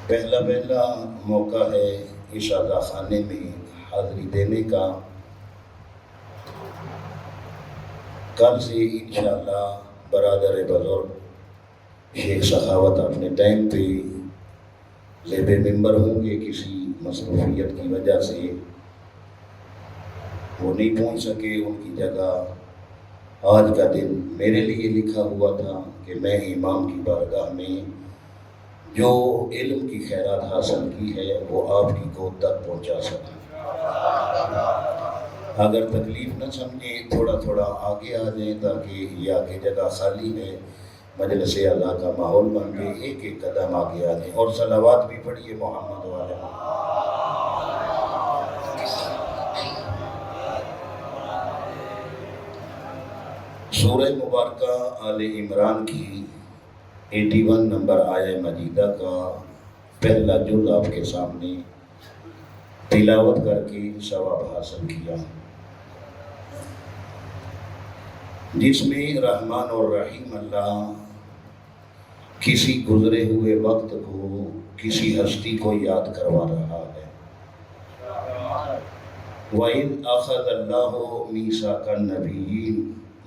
پہلا موقع ہے عشاء خانے میں حاضری دینے کا۔ کل سے انشاءاللہ برادر بزرگ شیخ سخاوت اپنے ٹائم پہ زیب ممبر ہوں گے، کسی مصروفیت کی وجہ سے وہ نہیں پہنچ سکے۔ ان کی جگہ آج کا دن میرے لیے لکھا ہوا تھا کہ میں امام کی بارگاہ میں جو علم کی خیرات حاصل کی ہے وہ آپ کی گود تک پہنچا سکوں۔ اگر تکلیف نہ سمجھیں، تھوڑا آگے آ جائیں تاکہ یہ آگے جگہ خالی ہے، مجلس اللہ کا ماحول بن گئے، ایک قدم آگے آ جائیں اور صلوات بھی پڑھیے محمد والے۔ سورہ مبارکہ آل عمران کی 81 نمبر آیہ مجیدہ کا پہلا جز آپ کے سامنے تلاوت کر کے ثواب حاصل کیا، جس میں رحمان اور رحیم اللہ کسی گزرے ہوئے وقت کو، کسی ہستی کو یاد کروا رہا ہے۔ وَإِذْ أَخَذَ اللَّهُ مِيثَاقَ النَّبِيِّينَ،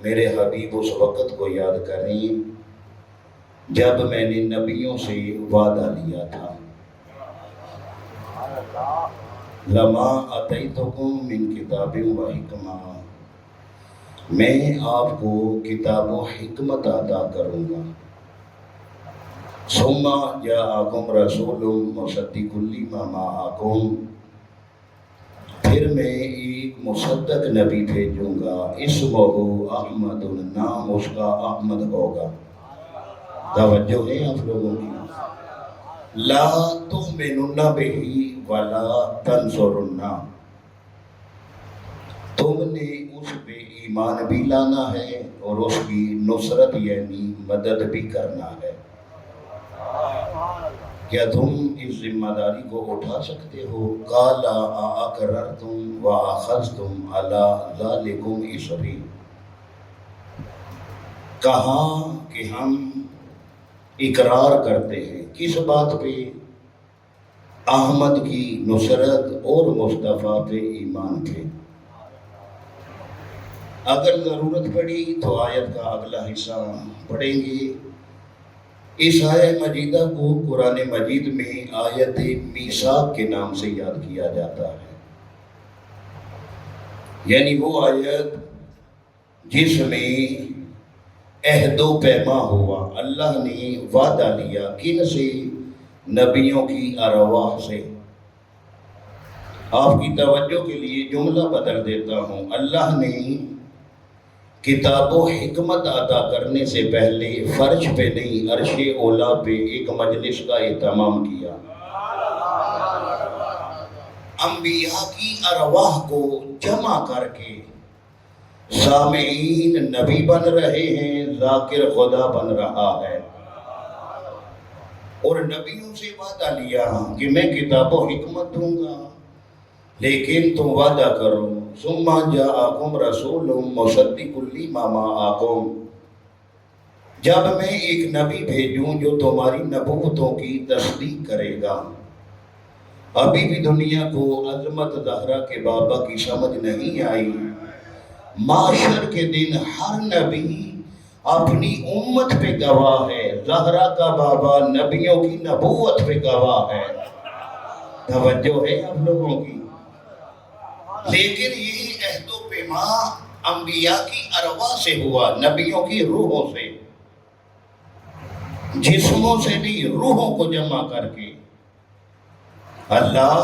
میرے حبیب اس وقت کو یاد کریں جب میں نے نبیوں سے وعدہ لیا تھا۔ لَمَا أَتَيْتُكُم مِّن كِتَابٍ وَحِكْمَةٍ، میں آپ کو کتاب و حکمت عطا کروں گا۔ ثُمَّ جَاءَكُمْ رَسُولٌ مُصَدِّقٌ لِّمَا مَعَكُمْ، پھر میں ایک مصدق نبی بھیجوں گا، اسمہ احمد، نام اس کا احمد ہوگا۔ توجہ ہے آپ لوگوں کی؟ لا تؤمنن بہ ولا تنصرن، تم نے اس پہ ایمان بھی لانا ہے اور اس کی نصرت یعنی مدد بھی کرنا ہے۔ کیا تم اس ذمہ داری کو اٹھا سکتے ہو؟ قال اقررتم واخذتم علی ذلکم اصری، کہا کہ ہم اقرار کرتے ہیں کس بات پہ؟ احمد کی نصرت اور مصطفیٰ پہ ایمان پہ۔ اگر ضرورت پڑی تو آیت کا اگلا حصہ پڑھیں گے۔ اس آیہ مجیدہ کو قرآن مجید میں آیت میثاق کے نام سے یاد کیا جاتا ہے، یعنی وہ آیت جس میں عہد و پیما ہوا، اللہ نے وعدہ لیا کن سے؟ نبیوں کی ارواح سے۔ آپ کی توجہ کے لیے جملہ بدل دیتا ہوں، اللہ نے کتاب و حکمت عطا کرنے سے پہلے فرش پہ نہیں، عرش اولا پہ ایک مجلس کا اہتمام کیا۔ انبیاء کی ارواح کو جمع کر کے سامعین نبی بن رہے ہیں، ذاکر خدا بن رہا ہے، اور نبیوں سے وعدہ لیا کہ میں کتاب و حکمت دوں گا، لیکن تم وعدہ کرو ثم جاءکم رسول مصدق لما معکم، جب میں ایک نبی بھیجوں جو تمہاری نبوتوں کی تصدیق کرے گا۔ ابھی بھی دنیا کو عظمت زہرا کے بابا کی سمجھ نہیں آئی۔ معاشر کے دن ہر نبی اپنی امت پہ گواہ ہے، زہرا کا بابا نبیوں کی نبوت پہ گواہ ہے۔ توجہ ہے آپ لوگوں کی؟ لیکن یہ عہد و پیما انبیاء کی ارواح سے ہوا، نبیوں کی روحوں سے، جسموں سے نہیں، روحوں کو جمع کر کے اللہ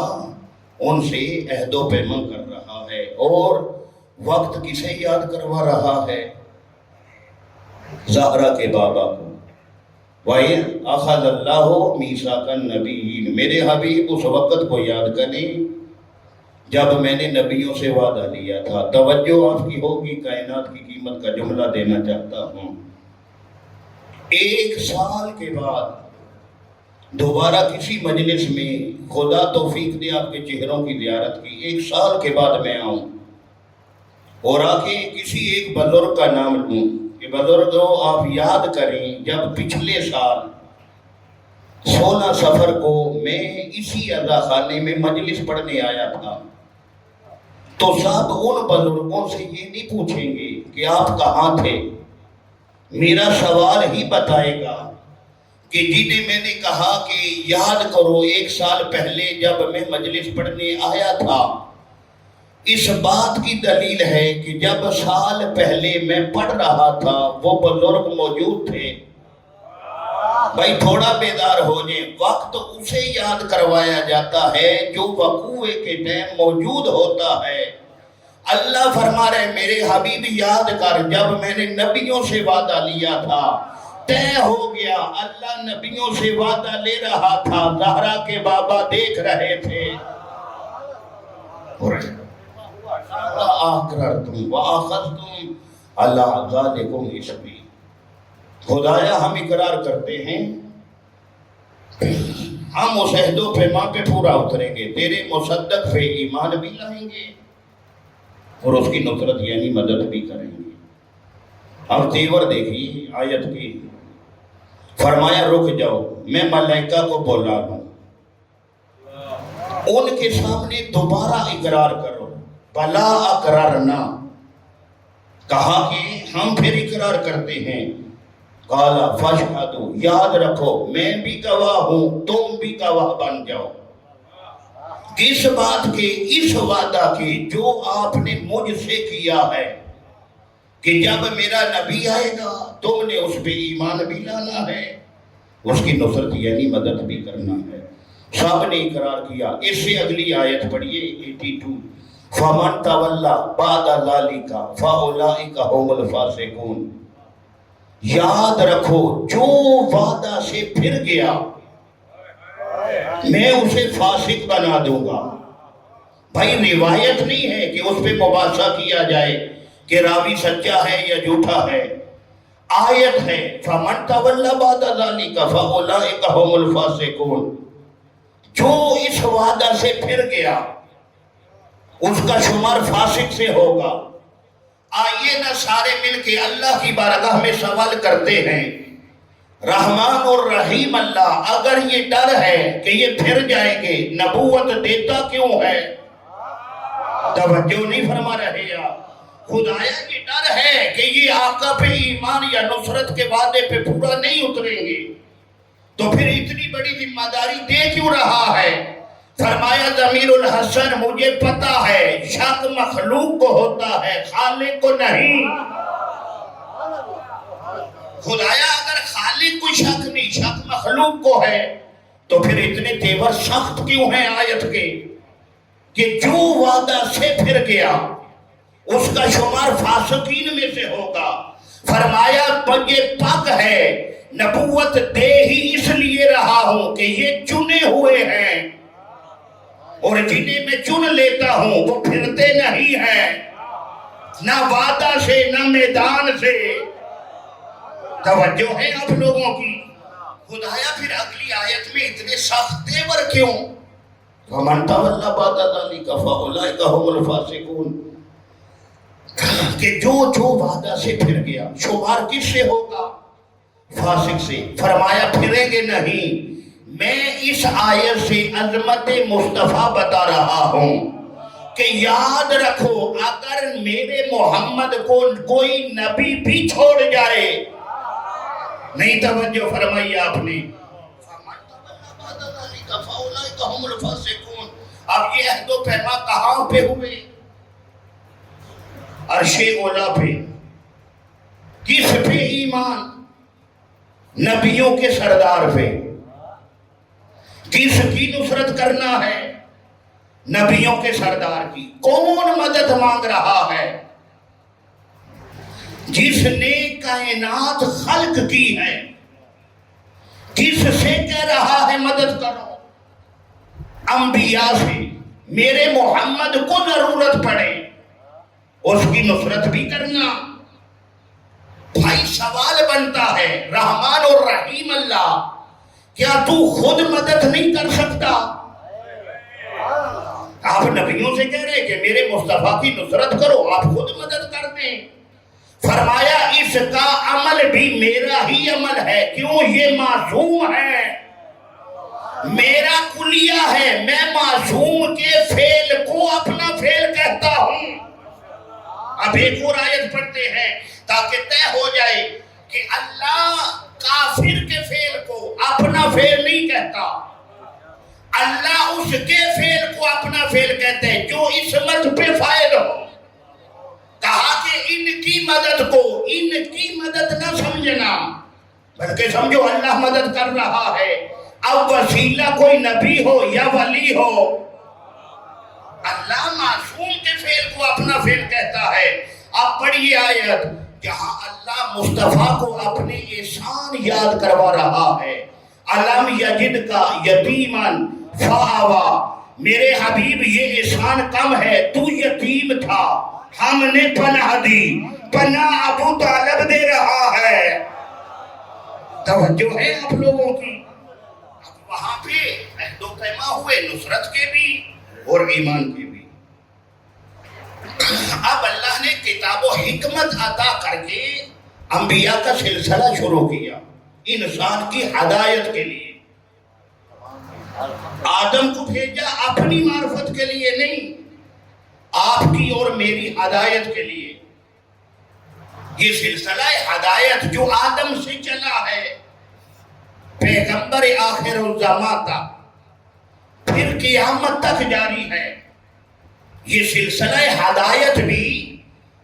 ان سے عہد و پیما کر رہا ہے، اور وقت کسے یاد کروا رہا ہے؟ زہرا کے بابا کو۔ وَإِذْ أَخَذَ اللَّهُ مِيثَاقَ النَّبِيِّينَ، میرے حبیب اس وقت کو یاد کریں جب میں نے نبیوں سے وعدہ لیا تھا۔ توجہ آپ کی ہوگی، کائنات کی قیمت کا جملہ دینا چاہتا ہوں۔ 1 سال کے بعد دوبارہ کسی مجلس میں، خدا توفیق دے آپ کے چہروں کی زیارت کی، 1 سال کے بعد میں آؤں اور آ کے کسی ایک بزرگ کا نام لوں کہ بزرگوں آپ یاد کریں جب پچھلے سال 16 سفر کو میں اسی عزا خانے میں مجلس پڑھنے آیا تھا، تو سب ان بزرگوں سے یہ نہیں پوچھیں گے کہ آپ کہاں تھے، میرا سوال ہی بتائے گا کہ جنہیں میں نے کہا کہ یاد کرو 1 سال پہلے جب میں مجلس پڑھنے آیا تھا، اس بات کی دلیل ہے کہ جب سال پہلے میں پڑھ رہا تھا وہ بزرگ موجود تھے۔ بھائی تھوڑا بیدار ہو جائیں، وقت اسے یاد کروایا جاتا ہے جو وقوع کے ٹائم موجود ہوتا ہے۔ اللہ فرما رہے میرے حبیب یاد کر، جب میں نے نبیوں سے وعدہ لیا تھا طے ہو گیا، اللہ نبیوں سے وعدہ لے رہا تھا، زہرا کے بابا دیکھ رہے تھے۔ وَأَقْرَرْتُمْ وَأَخَذْتُمْ عَلَىٰ ذَلِكُمْ إِصْرِي۔ خدایا ہم اقرار کرتے ہیں، ہم اس عہد و پیمان پہ پورا اتریں گے، تیرے مصدق پہ ایمان بھی لائیں گے اور اس کی نصرت یعنی مدد بھی کریں گے۔ اب تیور دیکھیے آیت کی، فرمایا رک جاؤ، میں ملائکہ کو بولا ہوں، ان کے سامنے دوبارہ اقرار کرو، بلا اقرارنا، کہا کہ ہم پھر اقرار کرتے ہیں، قالا فاشہدوا، یاد رکھو میں بھی گواہ ہوں، تم بھی گواہ بن جاؤ، کس بات کے؟ اس وعدہ کے جو آپ نے مجھ سے کیا ہے کہ جب میرا نبی آئے گا تم نے اس پہ ایمان بھی لانا ہے، اس کی نصرت یعنی مدد بھی کرنا ہے۔ سب نے اقرار کیا۔ اس سے اگلی آیت پڑھیے 82، فَمَنْ تَوَلَّى بَعْدَ ذَلِكَ فَأُولَئِكَ هُمُ الْفَاسِقُونَ۔ یاد رکھو جو وعدہ سے پھر گیا میں اسے فاسق بنا دوں گا۔ بھائی روایت نہیں ہے کہ اس پہ مباحثہ کیا جائے کہ راوی سچا ہے یا جھوٹا ہے، آیت ہے فَمَنْ تَوَلَّى بَعْدَ ذَلِكَ فَأُولَئِكَ هُمُ الْفَاسِقُونَ۔ جو اس وعدہ سے پھر گیا اس کا شمار فاسق سے ہوگا۔ آئیے نہ سارے مل کے اللہ کی بارگاہ میں سوال کرتے ہیں، رحمان اور رحیم اللہ، اگر یہ ڈر ہے کہ یہ پھر جائیں گے نبوت دیتا کیوں ہے؟ توجہ نہیں فرما رہے آپ؟ خدایا یہ ڈر ہے کہ یہ آقا پہ ایمان یا نصرت کے وعدے پہ پورا نہیں اتریں گے تو پھر اتنی بڑی ذمہ داری دے کیوں رہا ہے؟ فرمایا ضمیر الحسن، مجھے پتا ہے شک مخلوق کو ہوتا ہے خالق کو نہیں۔ خدایا اگر خالق کو شک نہیں، شک مخلوق کو ہے تو پھر اتنے تیور سخت کیوں ہیں آیت کے کہ جو وعدہ سے پھر گیا اس کا شمار فاسقین میں سے ہوگا۔ فرمایا یہ پک ہے، نبوت دے ہی اس لیے رہا ہوں کہ یہ چنے ہوئے ہیں اور جنہیں میں چن لیتا ہوں وہ پھرتے نہیں ہیں، نہ وعدہ سے نہ میدان سے۔ توجہ ہے آپ لوگوں کی؟ خدایا پھر اگلی آیت میں اتنے سخت تیور کیوں؟ وَمَنْ تَوَلَّى بَعْدَ ذَلِكَ فَأُولَئِكَ هُمُ الْفَاسِقُونَ، کہ جو وعدہ سے پھر گیا شمار کس سے ہوگا؟ فاسق سے۔ فرمایا پھریں گے نہیں۔ میں اس آیت سے عظمت مصطفیٰ بتا رہا ہوں کہ یاد رکھو اگر میرے محمد کو کوئی نبی بھی چھوڑ جائے، نہیں توجہ فرمائی آپ نے، اب یہ عہد و پیمان کہاں پہ ہوئے؟ عرش اولا پہ۔ کس پہ ایمان؟ نبیوں کے سردار پہ۔ کس کی نصرت کرنا ہے؟ نبیوں کے سردار کی۔ کون مدد مانگ رہا ہے؟ جس نے کائنات خلق کی ہے۔ کس سے کہہ رہا ہے مدد کرو؟ انبیاء سے۔ میرے محمد کو ضرورت پڑے اس کی نصرت بھی کرنا۔ بھائی سوال بنتا ہے رحمان اور رحیم اللہ، کیا تو خود مدد نہیں کر سکتا؟ آپ نبیوں سے کہہ رہے کہ میرے مصطفیٰ کی نصرت کرو، آپ خود مدد کر دیں۔ فرمایا اس کا عمل بھی میرا ہی عمل ہے، کیوں؟ یہ معصوم ہے۔ میرا کلیہ ہے، میں معصوم کے فعل کو اپنا فعل کہتا ہوں۔ اب ایک اور آیت پڑھتے ہیں تاکہ طے ہو جائے کہ اللہ کافر کے فعل کو اپنا فعل نہیں کہتا، اللہ اس کے فعل کو اپنا فعل کہتے ہیں جو عصمت پہ فائل ہو۔ کہا کہ ان کی مدد کو، ان کی مدد نہ سمجھنا بلکہ سمجھو اللہ مدد کر رہا ہے۔ اب وسیلہ کوئی نبی ہو یا ولی ہو، اللہ معصوم کے فعل کو اپنا فعل کہتا ہے۔ اب پڑھیے آیت جہاں اللہ مصطفیٰ کو اپنے احسان یاد کروا رہا ہے۔ علم یجد کا یتیمن فآوا، میرے حبیب یہ احسان کم ہے، تو یتیم تھا ہم نے پناہ دی، پناہ ابو طالب دے رہا ہے۔ توجہ ہے آپ لوگوں کی؟ اب وہاں پہ عہد و پیما ہوئے نصرت کے بھی اور ایمان کے بھی۔ اب اللہ نے کتاب و حکمت عطا کر کے انبیاء کا سلسلہ شروع کیا انسان کی ہدایت کے لیے۔ آدم کو بھیجا اپنی معرفت کے لیے نہیں، آپ کی اور میری ہدایت کے لیے۔ یہ سلسلہ ہدایت جو آدم سے چلا ہے پیغمبر آخر الزمان تک، پھر قیامت تک جاری ہے۔ یہ سلسلہ ہدایت بھی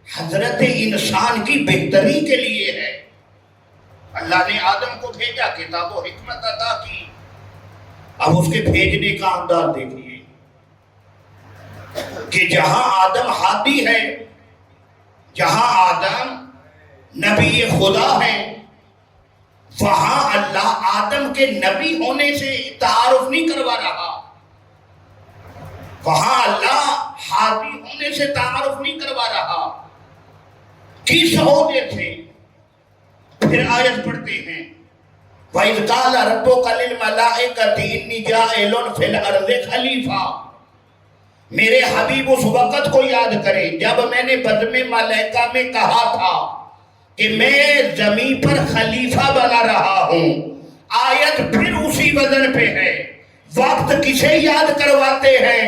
حضرت انسان کی بہتری کے لیے ہے۔ اللہ نے آدم کو بھیجا، کتاب و حکمت عطا کی۔ اب اس کے بھیجنے کا انداز دیکھیے کہ جہاں آدم ہادی ہے، جہاں آدم نبی خدا ہے، وہاں اللہ آدم کے نبی ہونے سے تعارف نہیں کروا رہا، وہاں اللہ ہادی ہونے سے تعارف نہیں کروا رہا۔ کس عہدے سے؟ پھر آیت پڑھتے ہیں وَإِذْ قَالَ رَبُّكَ لِلْمَلَائِكَةِ إِنِّي جَاعِلٌ فِي الْأَرْضِ خَلِيفَةً، میرے حبیب اس وقت کو یاد کریں جب میں نے بزم ملائکہ میں کہا تھا کہ میں زمین پر خلیفہ بنا رہا ہوں۔ آیت پھر اسی وزن پہ ہے۔ وقت کسے یاد کرواتے ہیں؟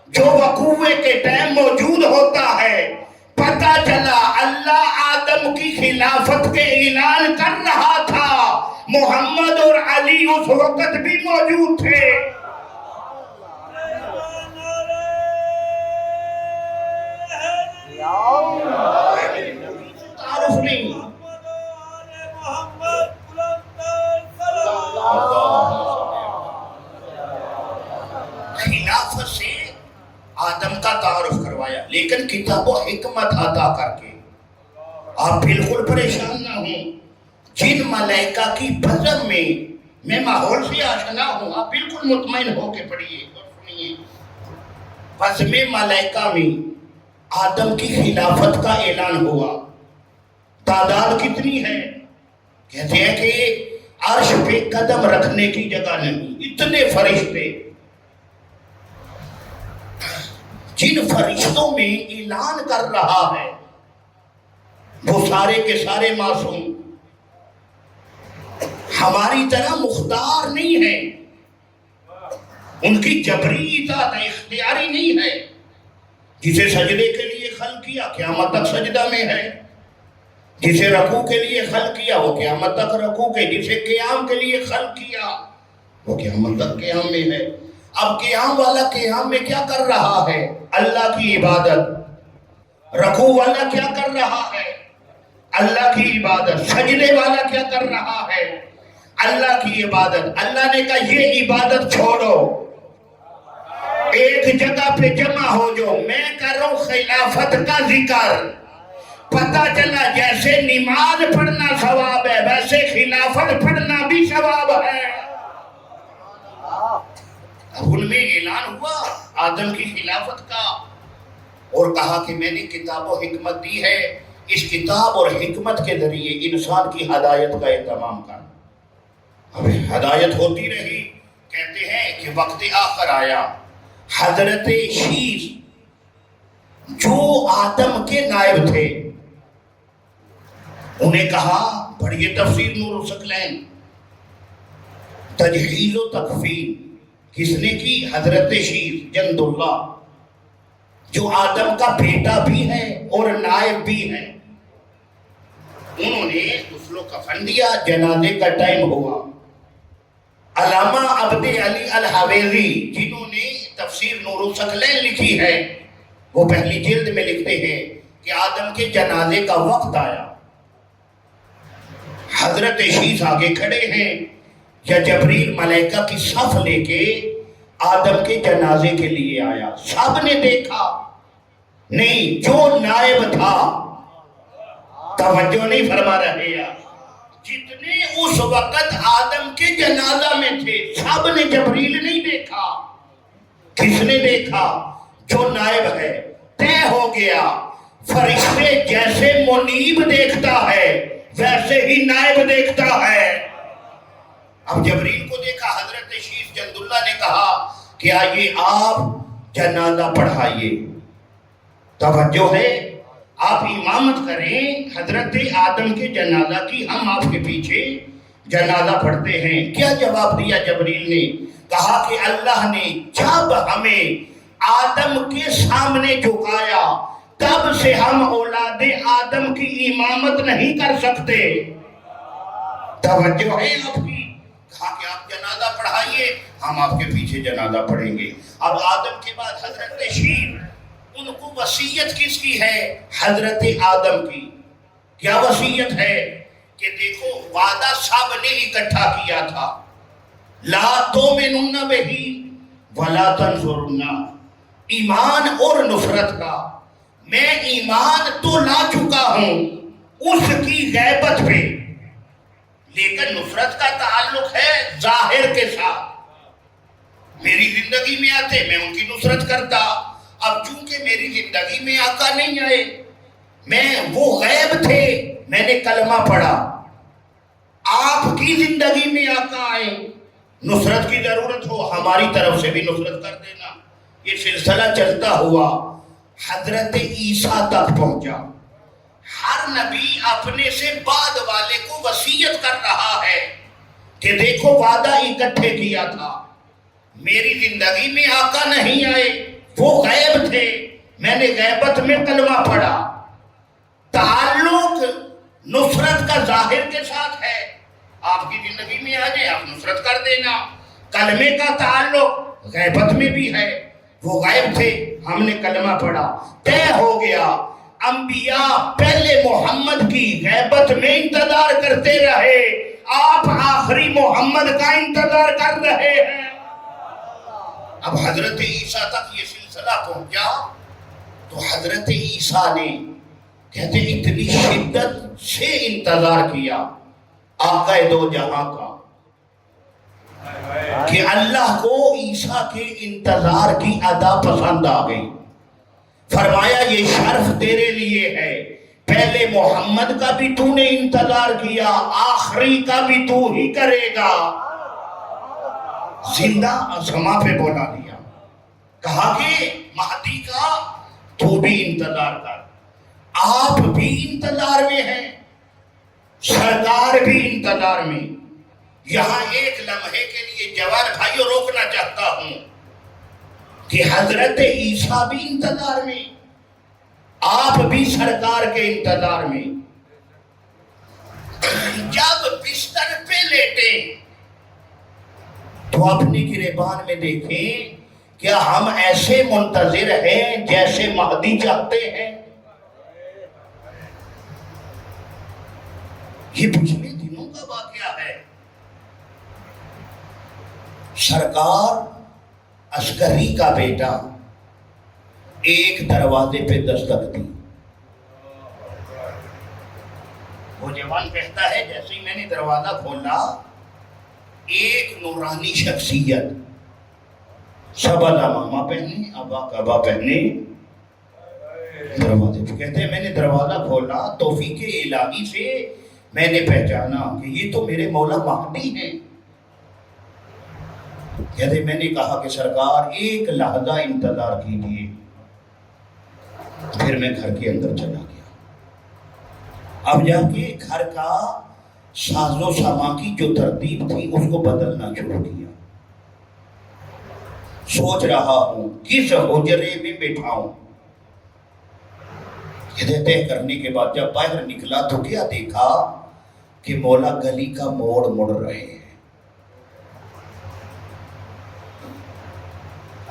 جو وقوع کے ٹائم موجود ہوتا ہے۔ پتہ چلا اللہ آدم کی خلافت کے اعلان کر رہا تھا، محمد اور علی اس وقت بھی موجود تھے۔ تعارف نہیں، خلافت سے آدم کا تعارف کروایا، لیکن کتاب و حکمت عطا کر کے۔ آپ بالکل پریشان نہ ہوں، جن ملائکہ کی بزم میں ماحول سے آشنا ہوں، آپ بالکل مطمئن ہو کے پڑھیے اور سنیے۔ بزم ملائکہ میں آدم کی خلافت کا اعلان ہوا۔ تعداد کتنی ہے؟ کہتے ہیں کہ عرش پہ قدم رکھنے کی جگہ نہیں، اتنے فرشتے۔ جن فرشتوں میں اعلان کر رہا ہے وہ سارے کے سارے معصوم، ہماری طرح مختار نہیں ہے، ان کی جبری اطاعت اختیاری نہیں ہے۔ جسے سجدے کے لیے خلق کیا قیامت تک سجدہ میں ہے، جسے رکوع کے لیے خلق کیا وہ قیامت تک رکوع کے، جسے قیام کے لیے خلق کیا وہ قیامت تک قیام میں ہے۔ اب قیام والا قیام میں کیا کر رہا ہے؟ اللہ کی عبادت۔ رکوع والا کیا کر رہا ہے؟ اللہ کی عبادت۔ سجدے والا کیا کر رہا ہے؟ اللہ کی عبادت۔ اللہ نے کہا یہ عبادت چھوڑو، ایک جگہ پہ جمع ہو جو میں کروں خلافت کا ذکر۔ پتہ چلا جیسے نماز پڑھنا ثواب ہے ویسے خلافت پڑھنا بھی ثواب ہے۔ اب ان میں اعلان ہوا آدم کی خلافت کا، اور کہا کہ میں نے کتاب و حکمت دی ہے، اس کتاب اور حکمت کے ذریعے انسان کی ہدایت کا اہتمام کر۔ اب ہدایت ہوتی رہی۔ کہتے ہیں کہ وقت آخر آیا، حضرت شیش جو آدم کے نائب تھے انہیں کہا، پڑھیے تفسیر نور الثقلین، تجہیز و تکفین کس نے کی؟ حضرت شیخ جند اللہ، جو آدم کا بیٹا بھی ہے اور نائب بھی ہے. انہوں نے غسل و کفن دیا. جنازے کا ٹائم ہوا. علامہ عبد علی الحویری جنہوں نے تفسیر نور الثقلین لکھی ہے، وہ پہلی جلد میں لکھتے ہیں کہ آدم کے جنازے کا وقت آیا. حضرت شیخ آگے کھڑے ہیں یا جبریل ملائکہ کی صف لے کے آدم کے جنازے کے لیے آیا. سب نے دیکھا نہیں، جو نائب تھا، توجہ نہیں فرما رہے یا جتنے اس وقت آدم کے جنازہ میں تھے، سب نے جبریل نہیں دیکھا. کس نے دیکھا؟ جو نائب ہے. طے ہو گیا، فرشتے جیسے منیب دیکھتا ہے ویسے ہی نائب دیکھتا ہے. اب جبریل کو دیکھا. حضرت شیخ جند اللہ نے کہا کہ آئیے آپ جنازہ پڑھائیے. توجہ ہے، آپ امامت کریں حضرت آدم کے جنازہ کی، ہم آپ کے پیچھے جنازہ پڑھتے ہیں. کیا جواب دیا جبریل نے؟ کہا کہ اللہ نے جب ہمیں آدم کے سامنے جھکایا تب سے ہم اولاد آدم کی امامت نہیں کر سکتے. توجہ ہے آپ کی؟ کہا کہ آپ جنازہ پڑھائیے، ہم آپ کے پیچھے جنازہ پڑھیں گے. اب آدم کے بعد حضرت شیخ، ان کو وصیت کس کی ہے؟ حضرت آدم کی. کیا وصیت ہے؟ کہ دیکھو وعدہ سب نے اکٹھا کیا تھا، لا تؤمنون بہ ولا تنصرون، ایمان اور نصرت کا. میں ایمان تو لا چکا ہوں اس کی غیبت پہ، لیکن نصرت کا تعلق ہے ظاہر کے ساتھ. میری زندگی میں آتے میں ان کی نصرت کرتا. اب چونکہ میری زندگی میں آقا نہیں آئے، میں وہ غیب تھے، میں نے کلمہ پڑھا. آپ کی زندگی میں آقا آئے، نصرت کی ضرورت ہو ہماری طرف سے بھی نصرت کر دینا. یہ سلسلہ چلتا ہوا حضرت عیسیٰ تک پہنچا. ہر نبی اپنے سے بعد والے کو وصیت کر رہا ہے کہ دیکھو وعدہ اکٹھے کیا تھا، میری زندگی میں آقا نہیں آئے، وہ غیب تھے، میں نے غیبت میں کلمہ پڑھا. تعلق نصرت کا ظاہر کے ساتھ ہے. آپ کی زندگی میں آ جائے آپ نصرت کر دینا. کلمے کا تعلق غیبت میں بھی ہے، وہ غائب تھے، ہم نے کلمہ پڑھا. طے ہو گیا. انبیاء پہلے محمد کی غیبت میں انتظار کرتے رہے، آپ آخری محمد کا انتظار کر رہے ہیں. اب حضرت عیسیٰ تک یہ سلسلہ پہنچا تو حضرت عیسیٰ نے کہتے اتنی شدت سے انتظار کیا آقا دو جہاں کا کہ اللہ کو عیسیٰ کے انتظار کی ادا پسند آ گئی. فرمایا یہ شرف تیرے لیے ہے، پہلے محمد کا بھی تو نے انتظار کیا، آخری کا بھی تو ہی کرے گا. زندہ سما پہ بولا دیا. کہا کہ مہدی کا تو بھی انتظار کر. آپ بھی انتظار میں ہیں، سرکار بھی انتظار میں. یہاں ایک لمحے کے لیے جوان بھائیوں روکنا چاہتا ہوں کہ حضرت عیسیٰ بھی انتظار میں، آپ بھی سرکار کے انتظار میں. جب بستر پہ لیٹے تو اپنے گریبان میں دیکھیں کیا ہم ایسے منتظر ہیں جیسے مہدی چاہتے ہیں؟ یہ پچھلے دنوں کا واقعہ ہے. سرکار عسکری کا بیٹا ایک دروازے پہ دستک دی. وہ جوان کہتا ہے جیسے ہی میں نے دروازہ کھولا ایک نورانی شخصیت، شبل امامہ پہنے، ابا کعبہ پہنے، دروازے پہ. کہتے ہیں میں نے دروازہ کھولا، توفیق الہی سے میں نے پہچانا کہ یہ تو میرے مولا مہدی ہیں. کہتے میں نے کہا کہ سرکار ایک لحظہ انتظار کیجیے. پھر میں گھر کے اندر چلا گیا. اب جا کے گھر کا ساز و سامان کی جو ترتیب تھی اس کو بدلنا شروع کیا. سوچ رہا ہوں کس حجرے میں بیٹھاؤں. یہ طے کرنے کے بعد جب باہر نکلا تو کیا دیکھا کہ مولا گلی کا موڑ مڑ رہے ہیں.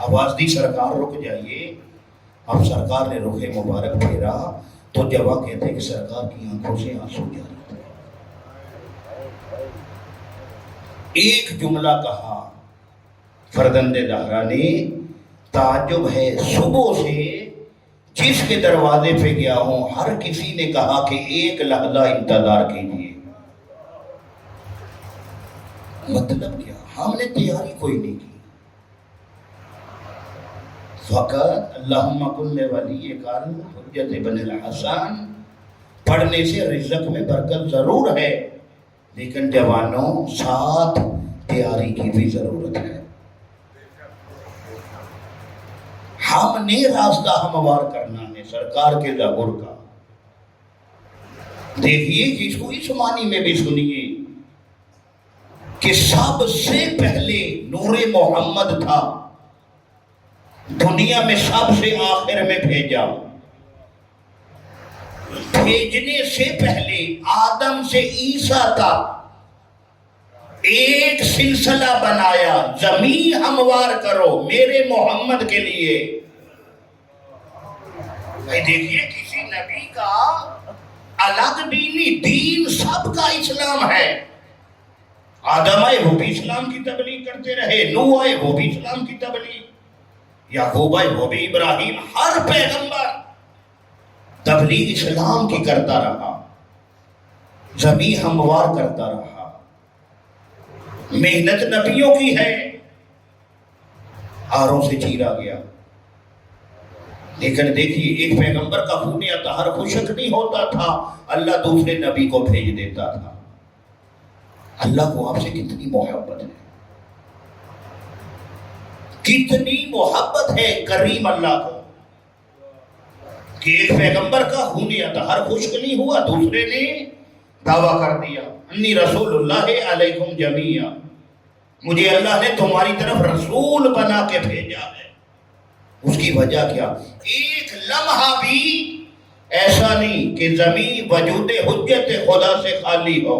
آواز دی سرکار رک جائیے. اب سرکار نے رخ مبارک پھیرا تو جواب کہتے ہیں کہ سرکار کی آنکھوں سے آنسو جاری تھے. ایک جملہ کہا فرزند زہرا نے, تعجب ہے صبح سے جس کے دروازے پہ گیا ہوں ہر کسی نے کہا کہ ایک لحظہ انتظار کیجیے. مطلب کیا؟ ہم نے تیاری کوئی نہیں کی. فقط اللہم کن ولی کان حجت بن الحسن پڑھنے سے رزق میں برکت ضرور ہے, لیکن جوانوں ساتھ تیاری کی بھی ضرورت ہے. ہم نے راستہ ہموار کرنا ہے سرکار کے ظہور کا. دیکھیے کہ اس کو اس معنی میں بھی سنیے کہ سب سے پہلے نور محمد تھا, دنیا میں سب سے آخر میں بھیجا. بھیجنے سے پہلے آدم سے عیسیٰ تک ایک سلسلہ بنایا, زمین ہموار کرو میرے محمد کے لیے. دیکھیے کسی نبی کا الگ دینی دین سب کا اسلام ہے. آدم آئے وہ بھی اسلام کی تبلیغ کرتے رہے, نوح آئے وہ بھی اسلام کی تبلیغ, یعقوب آئے وہ بھی, ابراہیم, ہر پیغمبر تبلیغ اسلام کی کرتا رہا, زمین ہموار کرتا رہا. محنت نبیوں کی ہے, آروں سے چیرا گیا. لیکن دیکھیے ایک پیغمبر کا خون اطہر خشک نہیں ہوتا تھا, اللہ دوسرے نبی کو بھیج دیتا تھا. اللہ کو آپ سے کتنی محبت ہے, کتنی محبت ہے کریم اللہ کو کہ ایک پیغمبر کا خون اطہر خشک نہیں ہوا, دوسرے نے دعویٰ کر دیا انی رسول اللہ علیکم جمیعا, مجھے اللہ نے تمہاری طرف رسول بنا کے بھیجا ہے. اس کی وجہ کیا؟ ایک لمحہ بھی ایسا نہیں کہ زمین وجود حجت خدا سے خالی ہو.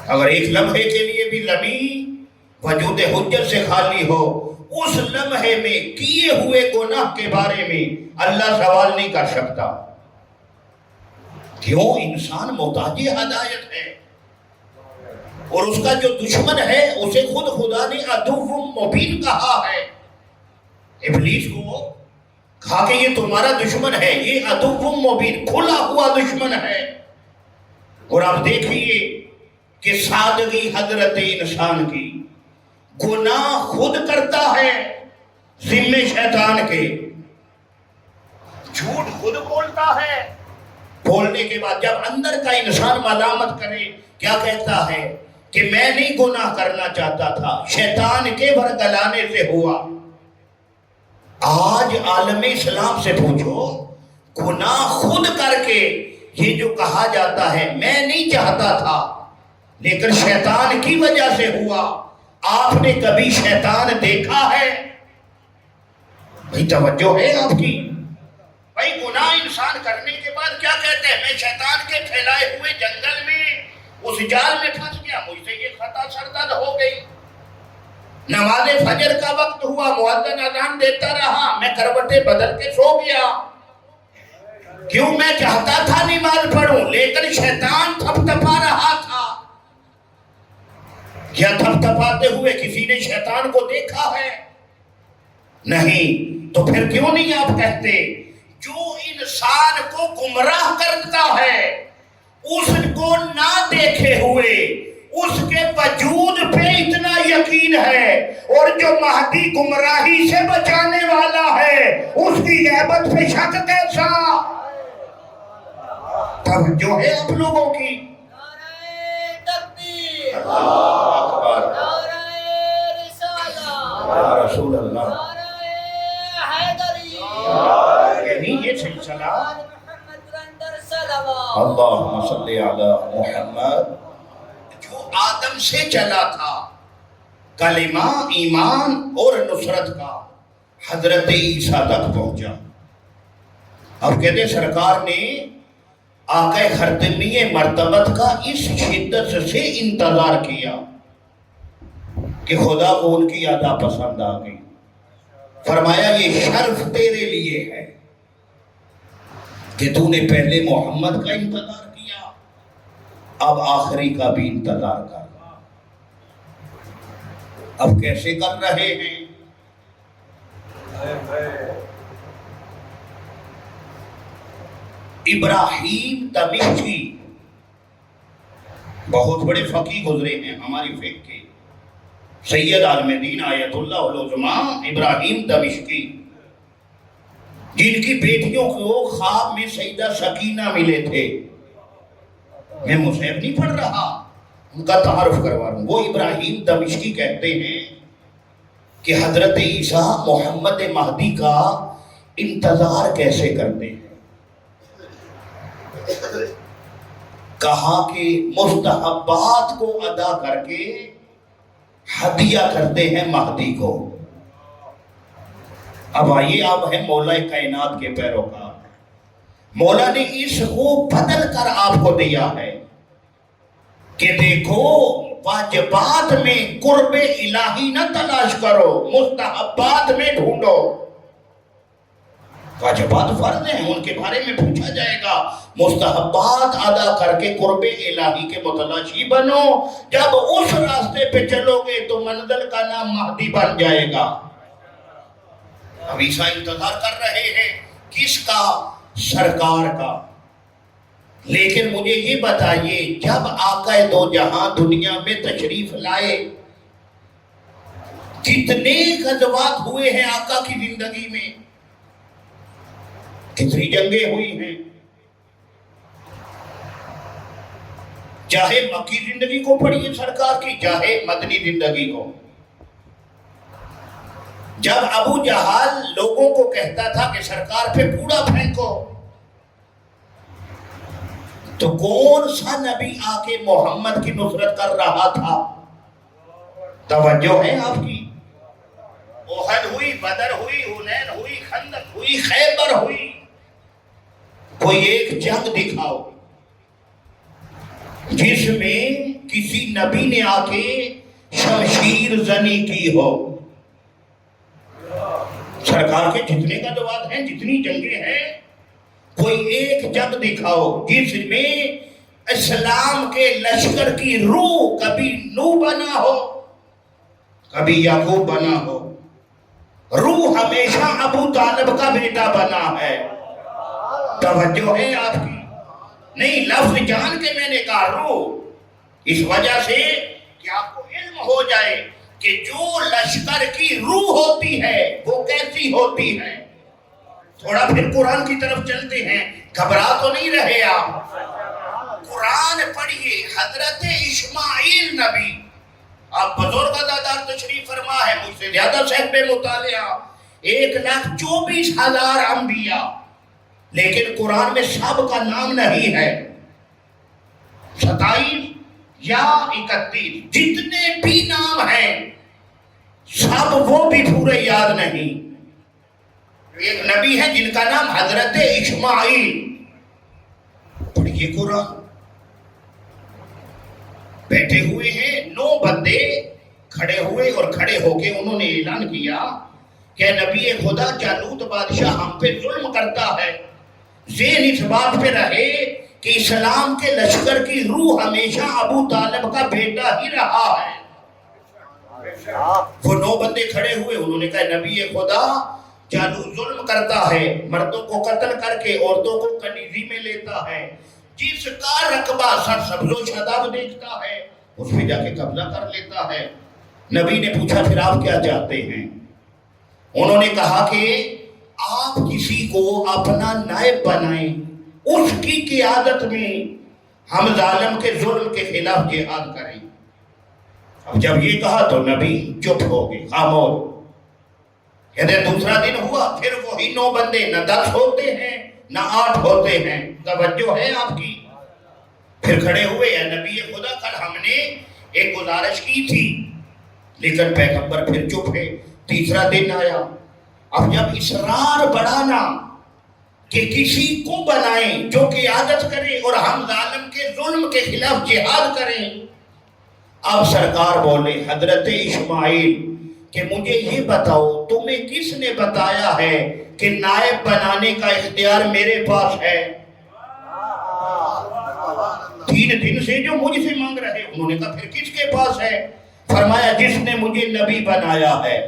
اگر ایک لمحے کے لیے بھی زمین وجود حجت سے خالی ہو, اس لمحے میں کیے ہوئے گناہ کے بارے میں اللہ سوال نہیں کر سکتا. کیوں؟ انسان محتاج ہدایت ہے, اور اس کا جو دشمن ہے اسے خود خدا نے عدو مبین کہا ہے. ابلیس کو کہا کہ یہ تمہارا دشمن ہے, یہ عدو مبین کھلا ہوا دشمن ہے. اور آپ دیکھیے کہ سادگی حضرت انسان کی, گناہ خود کرتا ہے ذمے شیطان کے, جھوٹ خود بولتا ہے, بولنے کے بعد جب اندر کا انسان ملامت کرے کیا کہتا ہے کہ میں نہیں گناہ کرنا چاہتا تھا, شیطان کے ورگلانے سے ہوا. آج عالم اسلام سے پوچھو, گناہ خود کر کے یہ جو کہا جاتا ہے میں نہیں چاہتا تھا لیکن شیطان کی وجہ سے ہوا, آپ نے کبھی شیطان دیکھا ہے؟ بھئی توجہ ہے آپ کی؟ بھئی گناہ انسان کرنے کے بعد کیا کہتے ہیں, میں شیطان کے پھیلائے ہوئے جنگل میں اس جال میں پھنس گیا, مجھ سے یہ خطا سرزد ہو گئی. نماز فجر کا وقت ہوا, مؤذن اذان دیتا رہا, میں کروٹیں بدل کے سو گیا. کیوں؟ میں چاہتا تھا نماز پڑھوں لیکن شیطان تھپتھپا رہا تھا. کیا تھپتھپاتے ہوئے کسی نے شیطان کو دیکھا ہے؟ نہیں. تو پھر کیوں نہیں آپ کہتے جو انسان کو گمراہ کرتا ہے اس کو نہ دیکھے ہوئے اس کے وجود پہ اتنا یقین ہے, اور جو مہدی گمراہی سے بچانے والا ہے اس کی غیبت پہ شک کیسا؟ توجہ ہے آپ لوگوں کی؟ نعرہ تکبیر, اللہ اکبر, نعرہ رسالہ, یا رسول اللہ, نعرہ حیدری, یعنی یہ سلسلہ محمد اندر صلوات. اللہم صلی علی محمد، جو آدم سے چلا تھا کلمہ ایمان اور نصرت کا، حضرت عیسیٰ تک پہنچا۔ اب کہتے سرکار نے آقا خاتمی مرتبت کا اس شدت سے انتظار کیا کہ خدا کو ان کی ادا پسند آ گئی۔ فرمایا یہ شرف تیرے لیے ہے کہ تو نے پہلے محمد کا انتظار کیا، اب آخری کا بھی انتظار کر۔ اب کیسے کر رہے ہیں؟ ابراہیم دمشقی بہت بڑے فقیہ گزرے ہیں ہماری فقہ کے، سید عالم دین آیت اللہ العظمیٰ ابراہیم دمشقی، جن کی بیٹیوں کو خواب میں سیدہ سکینہ ملے تھے۔ میں مصحف نہیں پڑھ رہا، ان کا تعارف کروا رہا ہوں۔ وہ ابراہیم دمشقی کہتے ہیں کہ حضرت عیسیٰ محمد مہدی کا انتظار کیسے کرتے ہیں؟ کہا کہ مستحبات کو ادا کر کے ہدیہ کرتے ہیں مہدی کو۔ اب آئیے، آپ ہیں مولا کائنات کے پیروکار، مولا نے اس کو بدل کر آپ کو دیا ہے کہ دیکھو واجبات میں قرب الہی نہ تلاش کرو، مستحبات میں ڈھونڈو۔ واجبات فرض ہیں، ان کے بارے میں پوچھا جائے گا، مستحبات ادا کر کے قرب الہی کے متلاشی بنو۔ جب اس راستے پہ چلو گے تو منزل کا نام مہدی بن جائے گا۔ اب عیسیٰ انتظار کر رہے ہیں کس کا؟ سرکار کا۔ لیکن مجھے یہ بتائیے، جب آقا دو جہاں دنیا میں تشریف لائے، کتنے غزوات ہوئے ہیں آقا کی زندگی میں؟ کتنی جنگیں ہوئی ہیں؟ چاہے مکی زندگی کو پڑھیے سرکار کی، چاہے مدنی زندگی کو۔ جب ابو جہل لوگوں کو کہتا تھا کہ سرکار پہ کوڑا پھینکو، تو کون سا نبی آ کے محمد کی نصرت کر رہا تھا؟ توجہ ہے آپ کی؟ احد ہوئی، بدر ہوئی، حنین ہوئی، خندق ہوئی، خیبر ہوئی، کوئی ایک جنگ دکھاؤ جس میں کسی نبی نے آ کے شمشیر زنی کی ہو۔ سرکار کے جتنے غزوات ہیں، جتنی جنگیں ہیں، کوئی ایک جنگ دکھاؤ جس میں اسلام کے لشکر کی روح کبھی نو بنا ہو، کبھی یعقوب بنا ہو۔ روح ہمیشہ ابو طالب کا بیٹا بنا ہے۔ توجہ ہے آپ کی؟ نہیں، لفظ جان کے میں نے کہا روح، اس وجہ سے کہ آپ کو علم ہو جائے کہ جو لشکر کی روح ہوتی ہے وہ کیسی ہوتی ہے۔ تھوڑا پھر قرآن کی طرف چلتے ہیں، گھبرا تو نہیں رہے آپ؟ قرآن پڑھیے، حضرت اسماعیل نبی، آپ بزرگ عزادار تشریف فرما ہے، مجھ سے زیادہ صحب مطالعہ، 1,24,000 انبیاء، لیکن قرآن میں سب کا نام نہیں ہے۔ 27 یا 31 جتنے بھی نام ہیں سب وہ بھی پورے یاد نہیں۔ ایک نبی ہے جن کا نام حضرت اسماعیل، پڑھیے قرآن۔ بیٹھے ہوئے ہیں 9 بندے کھڑے ہوئے اور کھڑے ہو کے انہوں نے اعلان کیا کہ نبی خدا جالوت بادشاہ ہم پہ ظلم کرتا ہے، ذہن اس بات پہ رہے کہ اسلام کے لشکر کی روح ہمیشہ ابو طالب کا بیٹا ہی رہا ہے۔ وہ 9 بندے کھڑے ہوئے، انہوں نے کہا نبی خدا جالوت ظلم کرتا ہے، مردوں کو قتل کر کے عورتوں کو کنیزی میں لیتا ہے، جس کا رقبہ سرسبز و شاداب دیکھتا ہے اس پہ جا کے قبضہ کر لیتا ہے۔ نبی نے پوچھا پھر آپ کیا چاہتے ہیں؟ انہوں نے کہا کہ آپ کسی کو اپنا نائب بنائیں، اس کی قیادت میں ہم ظالم کے ظلم کے خلاف جہاد کریں۔ اب جب یہ کہا تو نبی چپ ہو گئے، خاموش۔ کہتے دوسرا دن ہوا، پھر وہی 9 بندے، نہ 10 ہوتے ہیں نہ 8 ہوتے ہیں۔ توجہ ہے آپ کی؟ پھر کھڑے ہوئے، اے نبی خدا کل ہم نے ایک گزارش کی تھی، لیکن پیغمبر پھر چپ ہے۔ تیسرا دن آیا، اب جب اصرار بڑھانا کہ کسی کو بنائیں جو قیادت کرے اور ہم ظالم کے ظلم کے خلاف جہاد کریں، اب سرکار بولے حضرت اسماعیل کہ مجھے یہ بتاؤ تمہیں کس نے بتایا ہے کہ نائب بنانے کا اختیار میرے پاس ہے؟ 3 دن سے جو مجھ سے مانگ رہے، انہوں نے کہا پھر کس کے پاس ہے؟ فرمایا جس نے مجھے نبی بنایا ہے،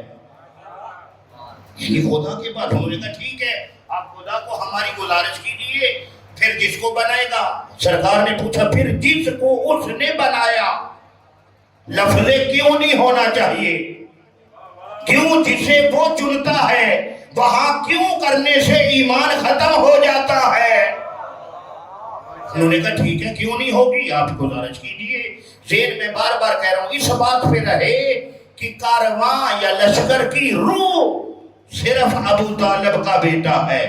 یعنی خدا کے پاس۔ انہوں نے کہا ٹھیک ہے، آپ خدا کو ہماری گزارش کیجئے، پھر جس کو بنائے گا؟ سرکار نے پوچھا پھر جس کو اس نے بنایا، لفظ کیوں نہیں ہونا چاہیے؟ کیوں جسے وہ چنتا ہے وہاں کیوں کرنے سے ایمان ختم ہو جاتا ہے؟ انہوں نے کہا ٹھیک ہے، کیوں نہیں ہوگی، آپ گزارش کیجئے۔ ذہن میں بار بار کہہ رہا ہوں، اس بات پہ رہے کہ کارواں یا لشکر کی روح صرف ابو طالب کا بیٹا ہے۔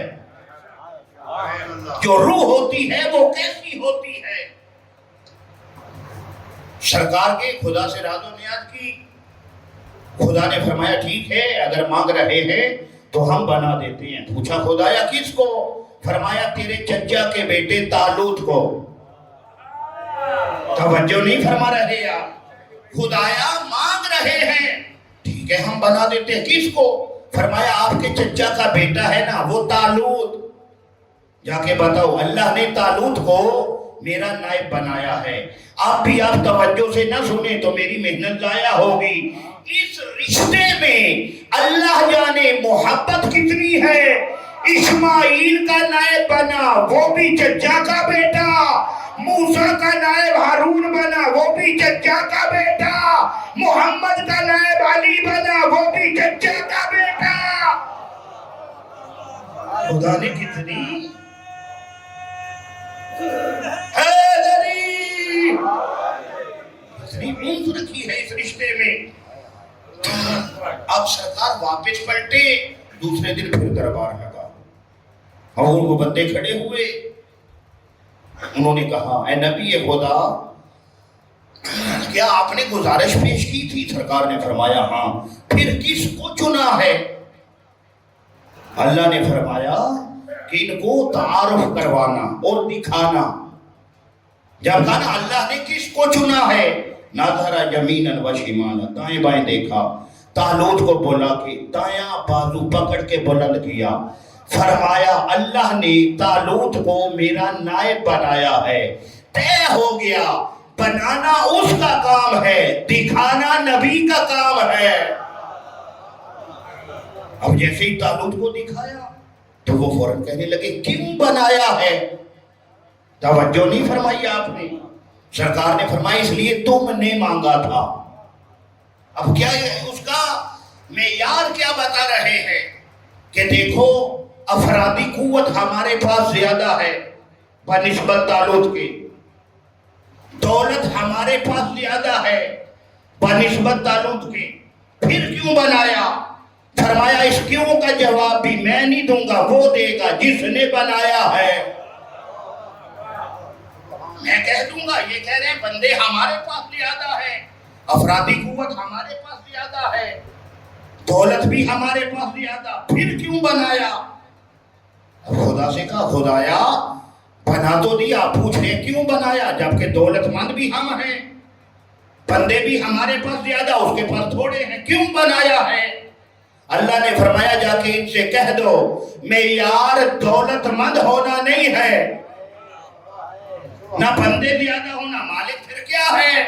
جو روح ہوتی ہے وہ کیسی ہوتی ہے؟ سرکار کے خدا سے راز و نیاز کی، خدا نے فرمایا ٹھیک ہے، اگر مانگ رہے ہیں تو ہم بنا دیتے ہیں۔ پوچھا خدایا کس کو؟ فرمایا تیرے چچا کے بیٹے طالوت کو۔ توجہ نہیں فرما رہے آپ؟ خدایا مانگ رہے ہیں، ٹھیک ہے ہم بنا دیتے ہیں۔ کس کو؟ فرمایا آپ کے چچا کا بیٹا ہے نا وہ طالوت، جا کے بتاؤ اللہ نے طالوت کو میرا نائب بنایا ہے۔ آپ بھی آپ توجہ سے نہ سنیں تو میری محنت ضائع ہوگی۔ اس رشتے میں اللہ جانے محبت کتنی ہے۔ اسماعیل کا نائب بنا وہ بھی چچا کا بیٹا، موسیٰ کا نائب ہارون بنا وہ بھی چچا کا بیٹا، محمد کا نائب علی بنا وہ بھی چچا کا بیٹا۔ خدا نے کتنی انس رکھی ہے اس رشتے میں۔ اب سرکار واپس پلٹے، دوسرے دن پھر دربار لگا اور وہ بندے کھڑے ہوئے، انہوں نے کہا اے نبی خدا کیا آپ نے گزارش پیش کی تھی؟ سرکار نے فرمایا ہاں۔ پھر کس کو چنا ہے؟ اللہ نے فرمایا کہ ان کو تعارف کروانا اور دکھانا۔ جب کہا نا اللہ نے کس کو چنا ہے، نظر یمینا و شمالا، دائیں بائیں دیکھا، طالوت کو بولا کہ دایاں بازو پکڑ کے بلند کیا، فرمایا اللہ نے طالوت کو میرا نائب بنایا ہے۔ طے ہو گیا، بنانا اس کا کام ہے، دکھانا نبی کا کام ہے۔ اب جیسے ہی طالوت کو دکھایا تو وہ فوراً کہنے لگے کیوں بنایا ہے؟ توجہ نہیں فرمائی آپ نے؟ سرکار نے فرمایا اس لیے تم نے مانگا تھا۔ اب کیا اس کا معیار کیا بتا رہے ہیں کہ دیکھو افرادی قوت ہمارے پاس زیادہ ہے بنسبت طالوت کے، دولت ہمارے پاس زیادہ ہے بنسبت طالوت کے، پھر کیوں بنایا؟ فرمایا اس کیوں کا جواب بھی میں نہیں دوں گا، وہ دے گا جس نے بنایا ہے۔ میں کہہ دوں گا، یہ کہہ رہے ہیں بندے ہمارے پاس زیادہ ہے، افرادی قوت ہمارے پاس زیادہ ہے، دولت بھی ہمارے پاس زیادہ، پھر کیوں بنایا؟ خدا سے کہا خدایا بنا تو دیا، پوچھ رہے کیوں بنایا؟ جبکہ دولت مند بھی ہم ہیں، بندے بھی ہمارے پاس زیادہ، اس کے پاس تھوڑے ہیں، کیوں بنایا ہے؟ اللہ نے فرمایا جا کے ان سے کہہ دو معیار دولت مند ہونا نہیں ہے، نہ بندے زیادہ ہونا، مالک پھر کیا ہے؟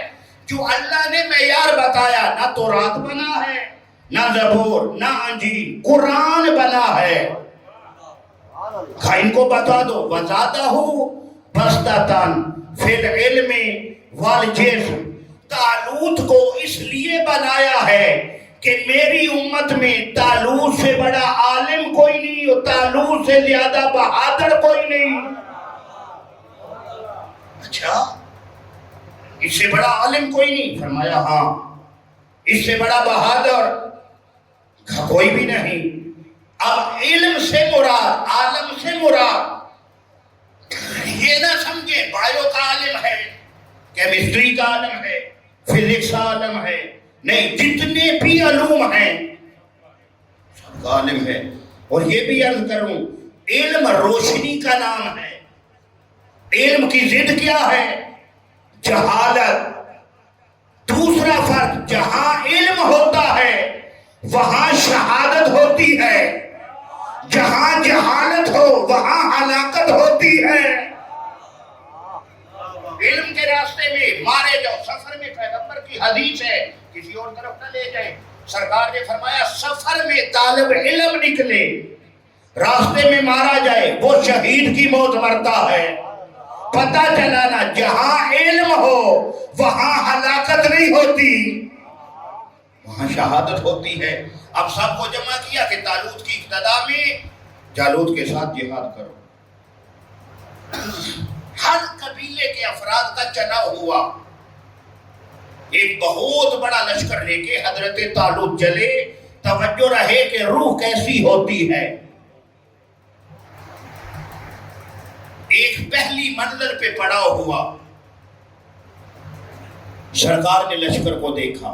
جو اللہ نے معیار بتایا، نہ تورات بنا ہے، نہ زبور، نہ انجیل، قرآن بنا ہے۔ ان کو بتا دو وَزَادَهُ بَسْطَةً فِي الْعِلْمِ وَالْجِسْمِ، طالوت کو اس لیے بنایا ہے کہ میری امت میں طالوت سے بڑا عالم کوئی نہیں اور طالوت سے زیادہ بہادر کوئی نہیں۔ اچھا اس سے بڑا عالم کوئی نہیں؟ فرمایا ہاں۔ اس سے بڑا بہادر کوئی بھی نہیں۔ اب علم سے مراد، عالم سے مراد یہ نہ سمجھے بائیو کا عالم ہے، کیمسٹری کا عالم ہے، فزکس کا عالم ہے، نہیں جتنے بھی علوم ہیں سب کا عالم ہے۔ اور یہ بھی عرض کروں، علم روشنی کا نام ہے۔ علم کی ضد کیا ہے؟ جہالت۔ دوسرا فرق، جہاں علم ہوتا ہے وہاں شہادت ہوتی ہے، جہاں جہالت ہو وہاں ہلاکت ہوتی ہے۔ علم کے راستے میں مارے جاؤ، سفر میں پیغمبر کی حدیث ہے، کسی اور طرف نہ لے جائیں، سرکار نے فرمایا سفر میں طالب علم نکلے راستے میں مارا جائے وہ شہید کی موت مرتا ہے۔ پتہ چلانا جہاں علم ہو وہاں ہلاکت نہیں ہوتی، وہاں شہادت ہوتی ہے۔ اب سب کو جمع کیا کہ طالوت کی اقتدا میں جالوت کے ساتھ جہاد کرو۔ ہر قبیلے کے افراد کا چناؤ ہوا، ایک بہت بڑا لشکر لے کے حضرت طالوت چلے۔ توجہ رہے کہ روح کیسی ہوتی ہے۔ ایک پہلی منزل پہ پڑاؤ ہوا، سرکار نے لشکر کو دیکھا،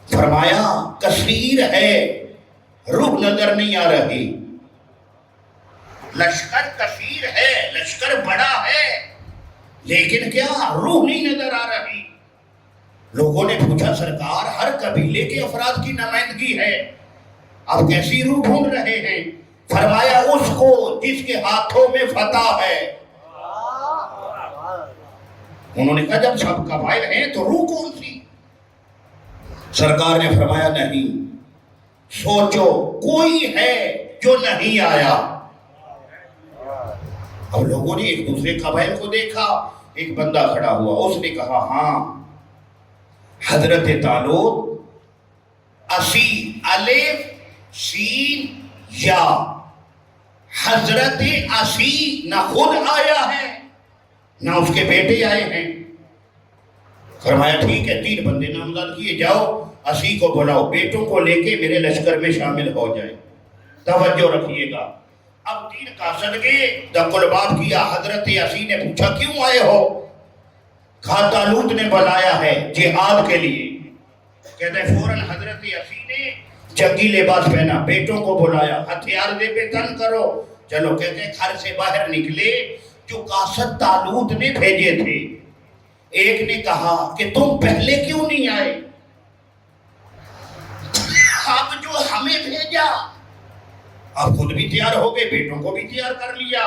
فرمایا کثیر ہے، روح نظر نہیں آ رہی۔ لشکر کثیر ہے، لشکر بڑا ہے، لیکن کیا روح نہیں نظر آ رہی۔ لوگوں نے پوچھا سرکار ہر قبیلے کے افراد کی نمائندگی ہے، اب کیسی روح ڈھونڈ رہے ہیں؟ فرمایا اس کو جس کے ہاتھوں میں فتح ہے۔ انہوں نے کہا جب سب قبائل ہیں تو روح کون سی؟ سرکار نے فرمایا نہیں، سوچو کوئی ہے جو نہیں آیا۔ اب لوگوں نے ایک دوسرے قبائل کو دیکھا، ایک بندہ کھڑا ہوا، اس نے کہا ہاں حضرت طالوت، اسی الف سین یا، حضرت اسی نہ خود آیا ہے نہ اس کے بیٹے آئے ہیں۔ فرمایا ٹھیک ہے، 3 بندے نامزد کیے، جاؤ اسی کو بلاؤ، بیٹوں کو لے کے میرے لشکر میں شامل ہو جائے۔ توجہ رکھیے گا، اب 3 قاصد کے دقلباب کیا۔ حضرت اسی نے پوچھا کیوں آئے ہو؟ کہا طالوت نے بلایا ہے جہاد کے لیے۔ کہتے ہیں فوراً حضرت اسی نے جنگی لباس پہنا، بیٹوں کو بلایا، ہتھیار دے پہ تن کرو، چلو۔ کہتے ہیں گھر سے باہر نکلے، جو قاصد طالوت نے بھیجے تھے، ایک نے کہا کہ تم پہلے کیوں نہیں آئے؟ اب جو ہمیں بھیجا، اب خود بھی تیار ہو گئے، بیٹوں کو بھی تیار کر لیا۔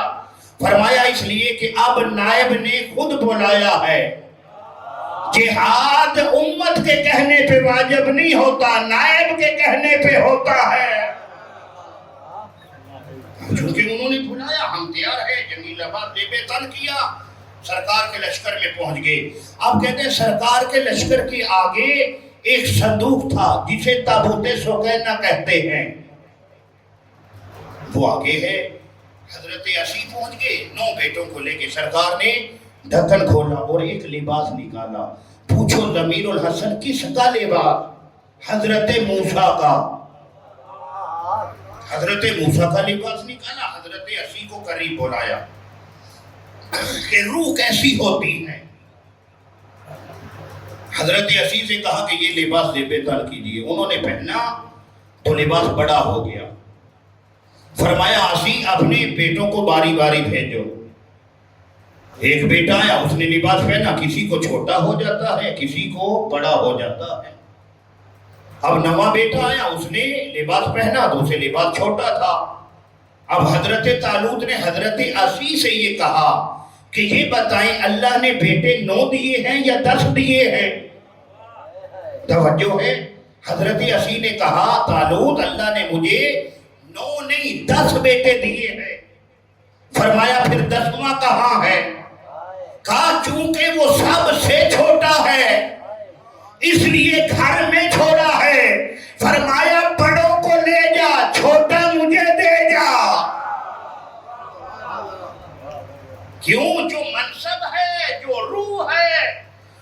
فرمایا اس لیے کہ اب نائب نے خود بلایا ہے۔ جہاد امت کے کہنے پہ واجب نہیں ہوتا، نائب کے کہنے پہ ہوتا ہے۔ چونکہ انہوں نے بلایا، ہم تیار ہیں، جنگی لباس دے بے تن کیا، سرکار کے لشکر میں پہنچ گئے۔ اب کہتے ہیں سرکار کے لشکر کے آگے ایک صندوق تھا جسے تابوت سکینہ کہتے ہیں، وہ آگے ہے۔ حضرت اسی پہنچ گئے 9 بیٹوں کو لے کے، سرکار نے ڈھکن کھولا اور ایک لباس نکالا۔ پوچھو ضمیر الحسن کس کا لباس؟ حضرت موسیٰ کا۔ حضرت موسیٰ کا لباس نکالا، حضرت اسی کو قریب بلایا کہ روح کیسی ہوتی ہے۔ حضرت اسی سے کہا کہ یہ لباس زیب تن کیجیے۔ انہوں نے پہنا تو لباس بڑا ہو گیا۔ فرمایا اسی اپنے بیٹوں کو باری باری بھیجو۔ ایک بیٹا آیا، اس نے لباس پہنا، کسی کو چھوٹا ہو جاتا ہے، کسی کو بڑا ہو جاتا ہے۔ اب نواں بیٹا آیا، اس نے لباس پہنا تو اسے لباس چھوٹا تھا۔ اب حضرت طالوت نے حضرت اسی سے یہ کہا کہ یہ بتائیں اللہ نے بیٹے 9 دیے ہیں یا 10 دیے ہیں؟ توجہ ہے، حضرت اسی نے کہا طالوت اللہ نے مجھے 9 نہیں 10 بیٹے دیے ہیں۔ فرمایا پھر 10واں کہاں ہے؟ کہا چونکہ وہ سب سے چھوٹا ہے اس لیے گھر میں چھوڑا ہے۔ فرمایا بڑوں کو لے جا، چھوٹا مجھے دے جا۔ کیوں؟ جو منصب ہے، جو روح ہے،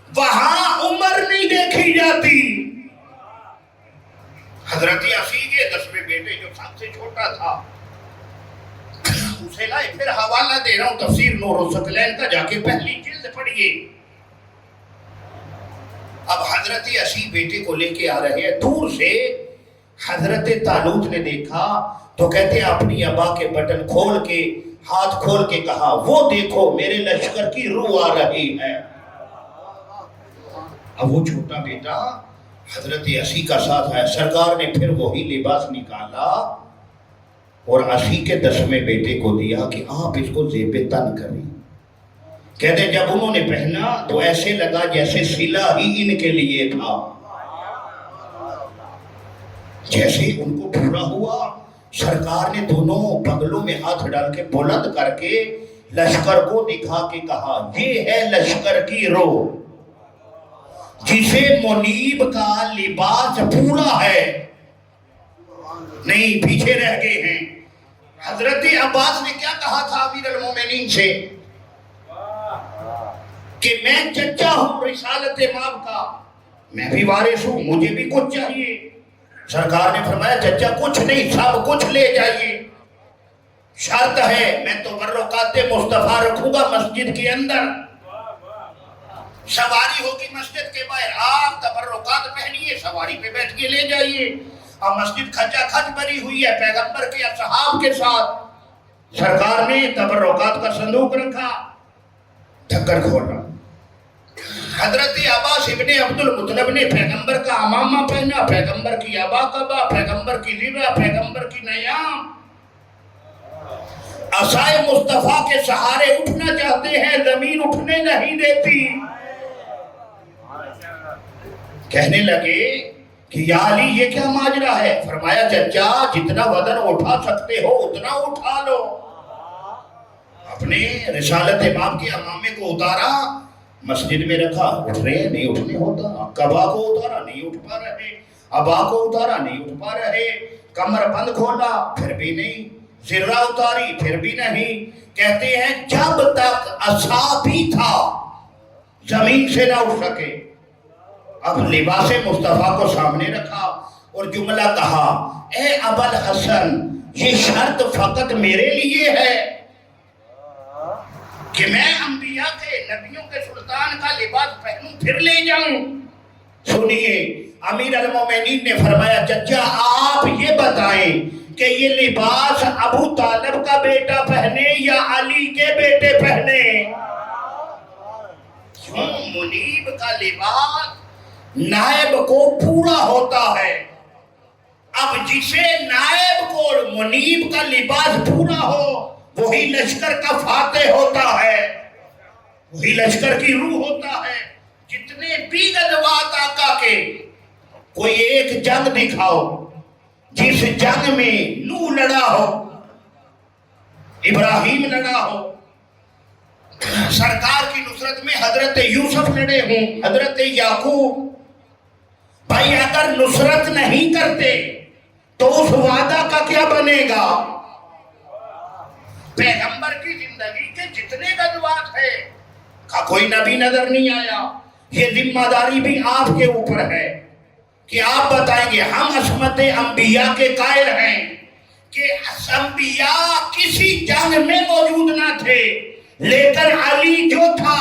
وہاں عمر نہیں دیکھی جاتی۔ حضرت اسی کے 10ویں بیٹے جو سب سے چھوٹا تھا اسے لائے۔ پھر حوالہ دے رہا ہوں تفسیر نور الثقلین کا، جا کے پہلی جلد پڑھیے۔ اب حضرت عشی بیٹے کو لے کے آ رہے ہیں، دور سے حضرت طالوت نے دیکھا تو کہتے ہیں اپنی ابا کے بٹن کھول کے ہاتھ کھول کے کہا وہ دیکھو میرے لشکر کی روح آ رہی ہے۔ اب وہ چھوٹا بیٹا حضرت عشی کا ساتھ آیا، سرکار نے پھر وہی لباس نکالا اور عشی کے 10ویں بیٹے کو دیا کہ آپ اس کو زیب تن کریں۔ کہتے جب انہوں نے پہنا تو ایسے لگا جیسے سلا ہی ان کے لیے تھا۔ جیسے ان کو پورا ہوا، سرکار نے دونوں بغلوں میں ہاتھ ڈال کے بلند کر کے لشکر کو دکھا کے کہا یہ ہے لشکر کی روح جسے منیب کا لباس پورا ہے، نہیں پیچھے رہ گئے ہیں۔ حضرت عباس نے کیا کہا تھا امیر المومنین سے کہ میں چچا ہوں رسالت ماب کا، میں بھی وارث ہوں، مجھے بھی کچھ چاہیے۔ سرکار نے فرمایا چچا کچھ نہیں، سب کچھ لے جائیے، شرط ہے میں تبرکات مصطفیٰ رکھوں گا مسجد کے اندر، سواری ہوگی مسجد کے باہر، آپ تبرکات پہنیے، سواری پہ بیٹھ کے لے جائیے۔ اب مسجد کھچا کھچ بھری ہوئی ہے پیغمبر کے اصحاب کے ساتھ، سرکار نے تبرکات کا صندوق رکھا، ڈھکن کھولا۔ حضرت عباس ابن عبد المطلب نے پیغمبر کا امامہ پہنا، پیغمبر کی ابا کبا، پیغمبر کی ذرہ، پیغمبر کی نیام، عصائے مصطفیٰ کے سہارے اٹھنا چاہتے ہیں، زمین اٹھنے نہیں دیتی۔ کہنے لگے کہ یا علی یہ کیا ماجرا ہے؟ فرمایا چچا جتنا وزن اٹھا سکتے ہو اتنا اٹھا لو۔ اپنے رسالت امام کے امامے کو اتارا، مسجد میں رکھا، اٹھ رہے ہیں نہیں اٹھنے ہوتا، کبا کو اتارا نہیں اٹھ پا رہے، ابا کو اتارا نہیں اٹھ پا رہے، کمر بند کھولا پھر بھی نہیں، ذرہ اتاری پھر بھی نہیں۔ کہتے ہیں جب تک عصا بھی تھا زمین سے نہ اٹھ سکے۔ اب لباس مصطفیٰ کو سامنے رکھا اور جملہ کہا اے ابوالحسن یہ شرط فقط میرے لیے ہے کہ میں انبیاء کے نبیوں کے سلطان کا لباس پہنوں پھر لے جاؤں۔ سنیے امیر المومنین نے فرمایا چچا آپ یہ بتائیں کہ یہ لباس ابو طالب کا بیٹا پہنے یا علی کے بیٹے پہنے؟ کیوں منیب کا لباس نائب کو پورا ہوتا ہے، اب جسے نائب کو منیب کا لباس پورا ہو وہی لشکر کا فاتح ہوتا ہے، وہی لشکر کی روح ہوتا ہے۔ جتنے بھی غزوات آقا کے کوئی ایک جنگ دکھاؤ جس جنگ میں نوح لڑا ہو، ابراہیم لڑا ہو، سرکار کی نصرت میں حضرت یوسف لڑے ہوں، حضرت یعقوب، بھائی اگر نصرت نہیں کرتے تو اس وعدہ کا کیا بنے گا؟ پیغمبر کی زندگی کے جتنے غزوات ہیں کا کوئی نبی نظر نہیں آیا۔ یہ ذمہ داری بھی آپ کے اوپر ہے کہ آپ بتائیں گے ہم عصمت انبیاء کے قائل ہیں کہ انبیاء کسی جنگ میں موجود نہ تھے لیکن علی جو تھا،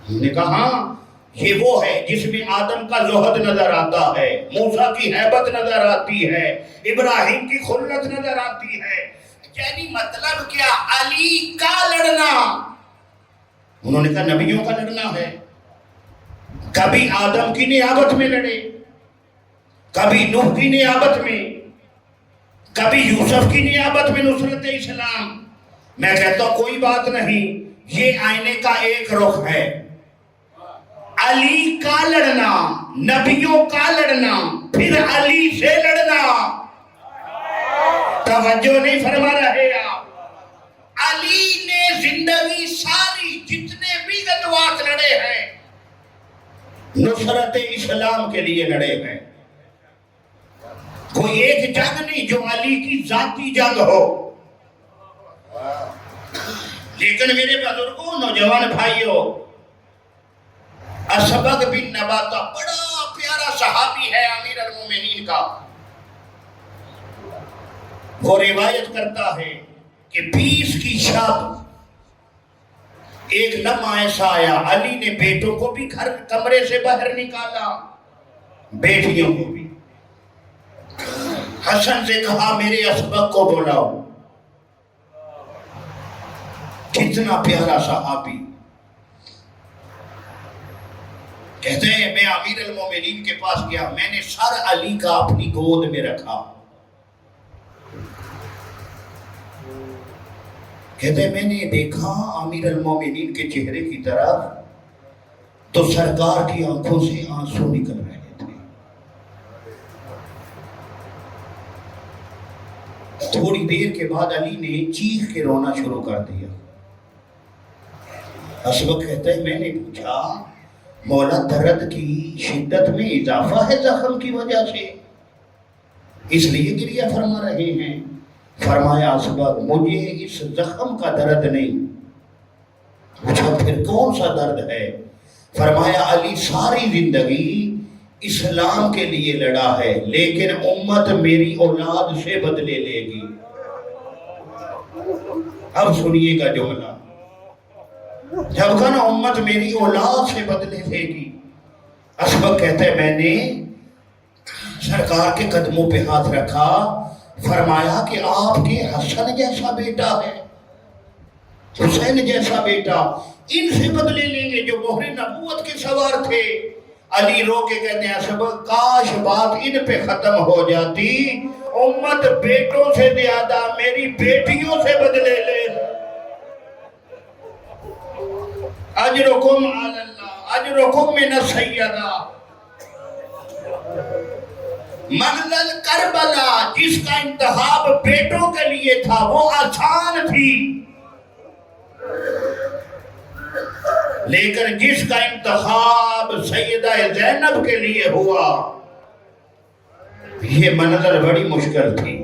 ہم نے کہا یہ وہ ہے جس میں آدم کا زہد نظر آتا ہے، موسیٰ کی ہیبت نظر آتی ہے، ابراہیم کی خلت نظر آتی ہے۔ یعنی مطلب کیا؟ علی کا لڑنا، انہوں نے کہا نبیوں کا لڑنا ہے۔ کبھی آدم کی نیابت میں لڑے، کبھی نوح کی نیابت میں، کبھی یوسف کی نیابت میں نصرت اسلام۔ میں کہتا ہوں کوئی بات نہیں، یہ آئینے کا ایک رخ ہے، علی کا لڑنا، نبیوں کا لڑنا، پھر علی سے لڑنا۔ توجہ نہیں فرما رہے آپ؟ علی نے زندگی ساری جتنے بھی غزوات لڑے ہیں نصرت اسلام کے لیے لڑے ہیں، کوئی ایک جنگ نہیں جو علی کی ذاتی جنگ ہو۔ لیکن میرے بزرگوں، نوجوان بھائیوں، اسبغ بن نباتہ بڑا پیارا صحابی ہے امیر المومنین کا، وہ روایت کرتا ہے کہ 20 کی شب ایک لمحہ ایسا آیا علی نے بیٹوں کو بھی گھر کمرے سے باہر نکالا، بیٹیوں کو بھی۔ حسن سے کہا میرے اسبق کو بلاؤ۔ کتنا پیارا صحابی، کہتے ہیں میں امیر المومنین کے پاس گیا، میں نے سر علی کا اپنی گود میں رکھا۔ کہتے ہیں میں نے دیکھا امیر المومنین کے چہرے کی طرف تو سرکار کی آنکھوں سے آنسو نکل رہے تھے۔ تھوڑی دیر کے بعد علی نے چیخ کے رونا شروع کر دیا۔ اسبق کہتے ہیں میں نے پوچھا مولا درد کی شدت میں اضافہ ہے زخم کی وجہ سے، اس لیے گریہ فرما رہے ہیں؟ فرمایا اسبق مجھے اس زخم کا درد نہیں۔ پوچھا پھر کون سا درد ہے؟ فرمایا علی ساری زندگی اسلام کے لیے لڑا ہے، لیکن امت میری اولاد سے بدلے لے گی۔ اب سنیے گا جملہ، جب کہا نا امت میری اولاد سے بدلے لے گی۔ اسبق کہتے ہیں میں نے سرکار کے قدموں پہ ہاتھ رکھا، فرمایا کہ آپ کے حسن جیسا بیٹا ہے، حسین جیسا بیٹا، ان سے بدلے لیں گے جو مہر نبوت کے سوار تھے۔ علی رو کے کہتے ہیں اسبق کاش بات ان پہ ختم ہو جاتی، امت بیٹوں سے زیادہ میری بیٹیوں سے بدلے لے۔ اجرکم علی اللہ، اجرکم من السیدہ۔ منزل کربلا جس کا انتخاب بیٹوں کے لیے تھا وہ آسان تھی، لیکن جس کا انتخاب سیدہ زینب کے لیے ہوا یہ منزل بڑی مشکل تھی۔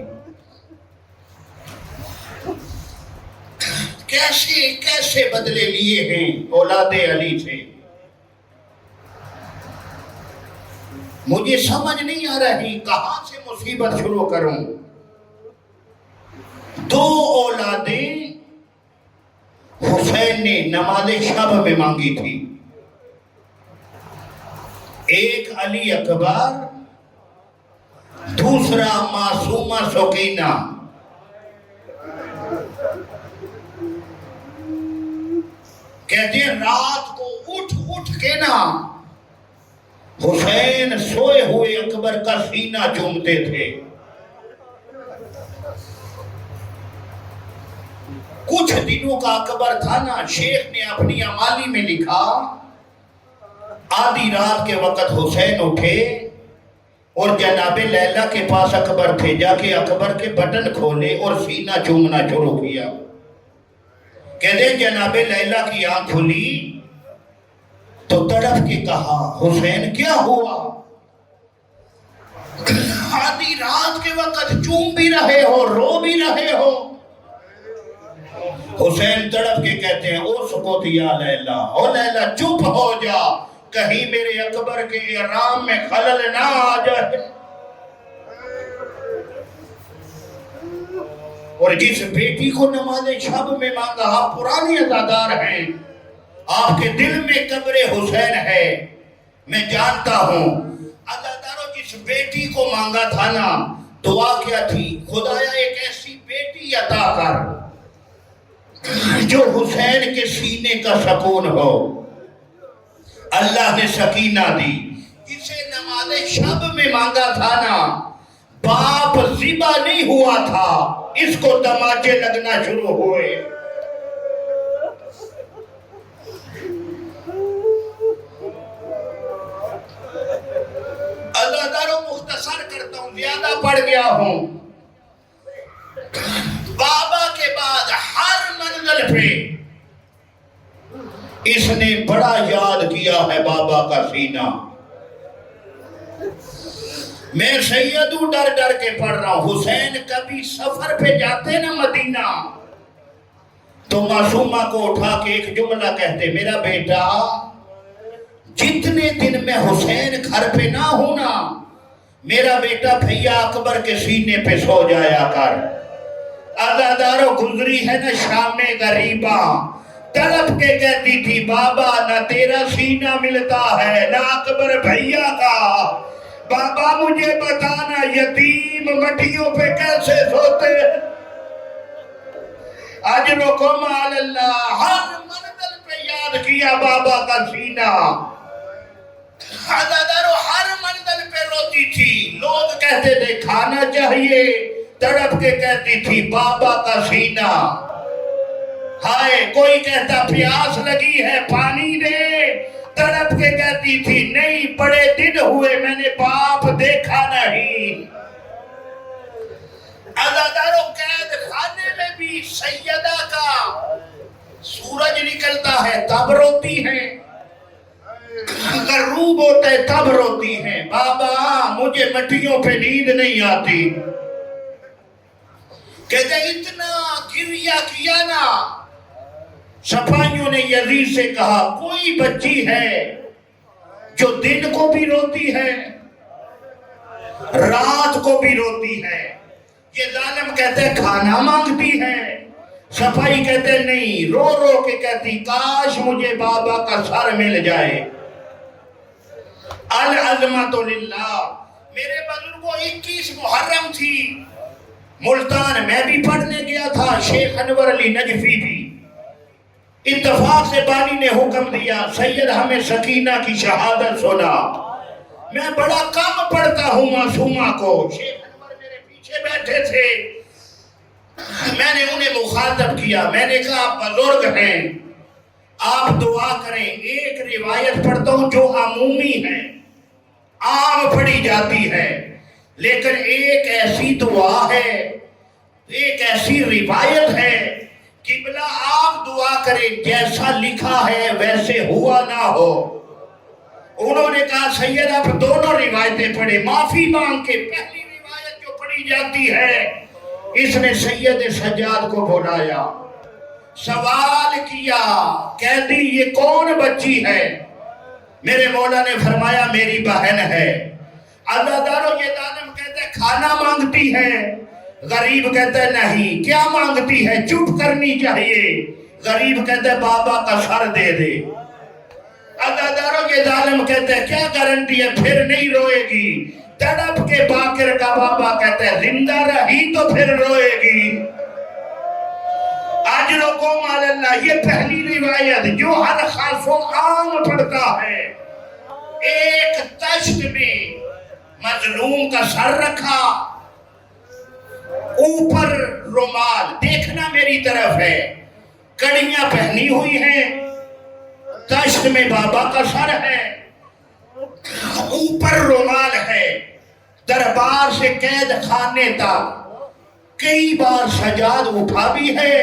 کیسے کیسے بدلے لیے ہیں اولاد علی سے، مجھے سمجھ نہیں آ رہی کہاں سے مصیبت شروع کروں۔ دو اولادیں حسین نے نماز شب میں مانگی تھی، ایک علی اکبر، دوسرا معصومہ سکینہ۔ کہتے ہیں رات کو اٹھ اٹھ کے نا حسین سوئے ہوئے اکبر کا سینہ چومتے تھے۔ کچھ دنوں کا اکبر تھا نا، شیخ نے اپنی امالی میں لکھا آدھی رات کے وقت حسین اٹھے اور جناب لیلا کے پاس اکبر تھے، جا کے اکبر کے بٹن کھولے اور سینہ چومنا شروع کیا۔ کہتے ہیں جناب لیلا کی آنکھ کھلی تو تڑپ کے کہا حسین کیا ہوا؟ آدھی رات کے وقت چوم بھی رہے ہو رو بھی رہے ہو۔ حسین تڑپ کے کہتے ہیں اسکت یا لیلا، او لیلا چپ ہو جا، کہیں میرے اکبر کے احرام میں خلل نہ آ جائے۔ اور جس بیٹی کو نماز شب میں مانگا، آپ پرانے عزادار ہیں، آپ کے دل میں قبر حسین ہے، میں جانتا ہوں۔ عزاداروں جس بیٹی کو مانگا تھا نا، دعا کیا تھی؟ خدایا ایک ایسی بیٹی عطا کر جو حسین کے سینے کا سکون ہو۔ اللہ نے سکینہ دی۔ اسے نماز شب میں مانگا تھا نا، باپ ذبح نہیں ہوا تھا، اس کو تماچے لگنا شروع ہوئے۔ عزاداروں مختصر کرتا ہوں، زیادہ پڑھ گیا ہوں۔ بابا کے بعد ہر منزل پہ اس نے بڑا یاد کیا ہے بابا کا سینہ۔ میں سیدو ڈر ڈر کے پڑھ رہا ہوں، حسین کبھی سفر پہ جاتے نا مدینہ تو معصومہ کو اٹھا کے ایک جملہ کہتے، میرا بیٹا جتنے دن میں حسین گھر پہ نہ ہونا، میرا بیٹا بھیا اکبر کے سینے پہ سو جایا کر۔ عزاداروں گزری ہے نا شام غریباں، تڑپ کے کہتی تھی بابا نہ تیرا سینہ ملتا ہے نہ اکبر بھیا کا، بابا مجھے بتانا یتیم مٹیوں پہ کیسے سوتے ہیں؟ اجرکم علی اللہ، ہر منزل پہ یاد کیا بابا کا سینہ، عزادارو ہر منزل پہ روتی تھی، لوگ کہتے تھے کھانا چاہیے، تڑپ کے کہتی تھی بابا کا سینہ، ہائے کوئی کہتا پیاس لگی ہے پانی دے، تڑپ کے کہتی تھی نہیں بڑے دن ہوئے میں نے باپ دیکھا نہیں۔ عزادارو قید خانے میں بھی سیدہ کا سورج نکلتا ہے تب روتی ہیں، غروب ہوتا ہے تب روتی ہیں، بابا مجھے مٹیوں پہ نیند نہیں آتی۔ کہتے اتنا گریہ کیا نا، سپاہیوں نے یزید سے کہا کوئی بچی ہے جو دن کو بھی روتی ہے رات کو بھی روتی ہے؟ یہ ظالم کہتے ہیں کھانا مانگتی ہے، سپاہی کہتے ہیں نہیں، رو رو کے کہتی کاش مجھے بابا کا سر مل جائے۔ العظمت للہ۔ میرے بزرگوں 21 محرم تھی، ملتان میں بھی پڑھنے گیا تھا، شیخ انور علی نجفی بھی، اتفاق سے بانی نے حکم دیا سید ہمیں سکینہ کی شہادت سنا، میں بڑا کم پڑھتا ہوں معصومہ کو، شیخ انور میرے پیچھے بیٹھے تھے، میں نے انہیں مخاطب کیا، میں نے کہا آپ بزرگ ہیں آپ دعا کریں، ایک روایت پڑھتا ہوں جو عمومی ہے عام پڑھی جاتی ہے، لیکن ایک ایسی دعا ہے ایک ایسی روایت ہے، قبلہ آپ دعا کریں جیسا لکھا ہے ویسے ہوا نہ ہو۔ انہوں نے کہا سید آپ دونوں روایتیں پڑھیں، معافی مانگ کے پہلی روایت جو پڑھی جاتی ہے، اس نے سید سجاد کو بلایا، سوال کیا، کہہ دی یہ کون بچی ہے؟ میرے مولا نے فرمایا میری بہن ہے۔ عزادارو یہ ظالم کہتے ہیں کھانا مانگتی ہے، غریب کہتا ہے نہیں، کیا مانگتی ہے؟ چپ کرنی چاہیے، غریب کہتا ہے بابا کا سر دے دے۔ عزادارو یہ ظالم کہتا ہے کیا گارنٹی ہے پھر نہیں روئے گی؟ تڑپ کے باقر کا بابا کہتا ہے زندہ رہی تو پھر روئے گی۔ اجرکم علی اللہ، یہ پہلی روایت جو ہر خاص و عام پڑھتا ہے۔ ایک تشت میں مظلوم کا سر رکھا، اوپر رومال، دیکھنا میری طرف ہے، کڑیاں پہنی ہوئی ہیں، تشت میں بابا کا سر ہے، اوپر رومال ہے، دربار سے قید خانے تک کئی بار سجاد اٹھا بھی ہے،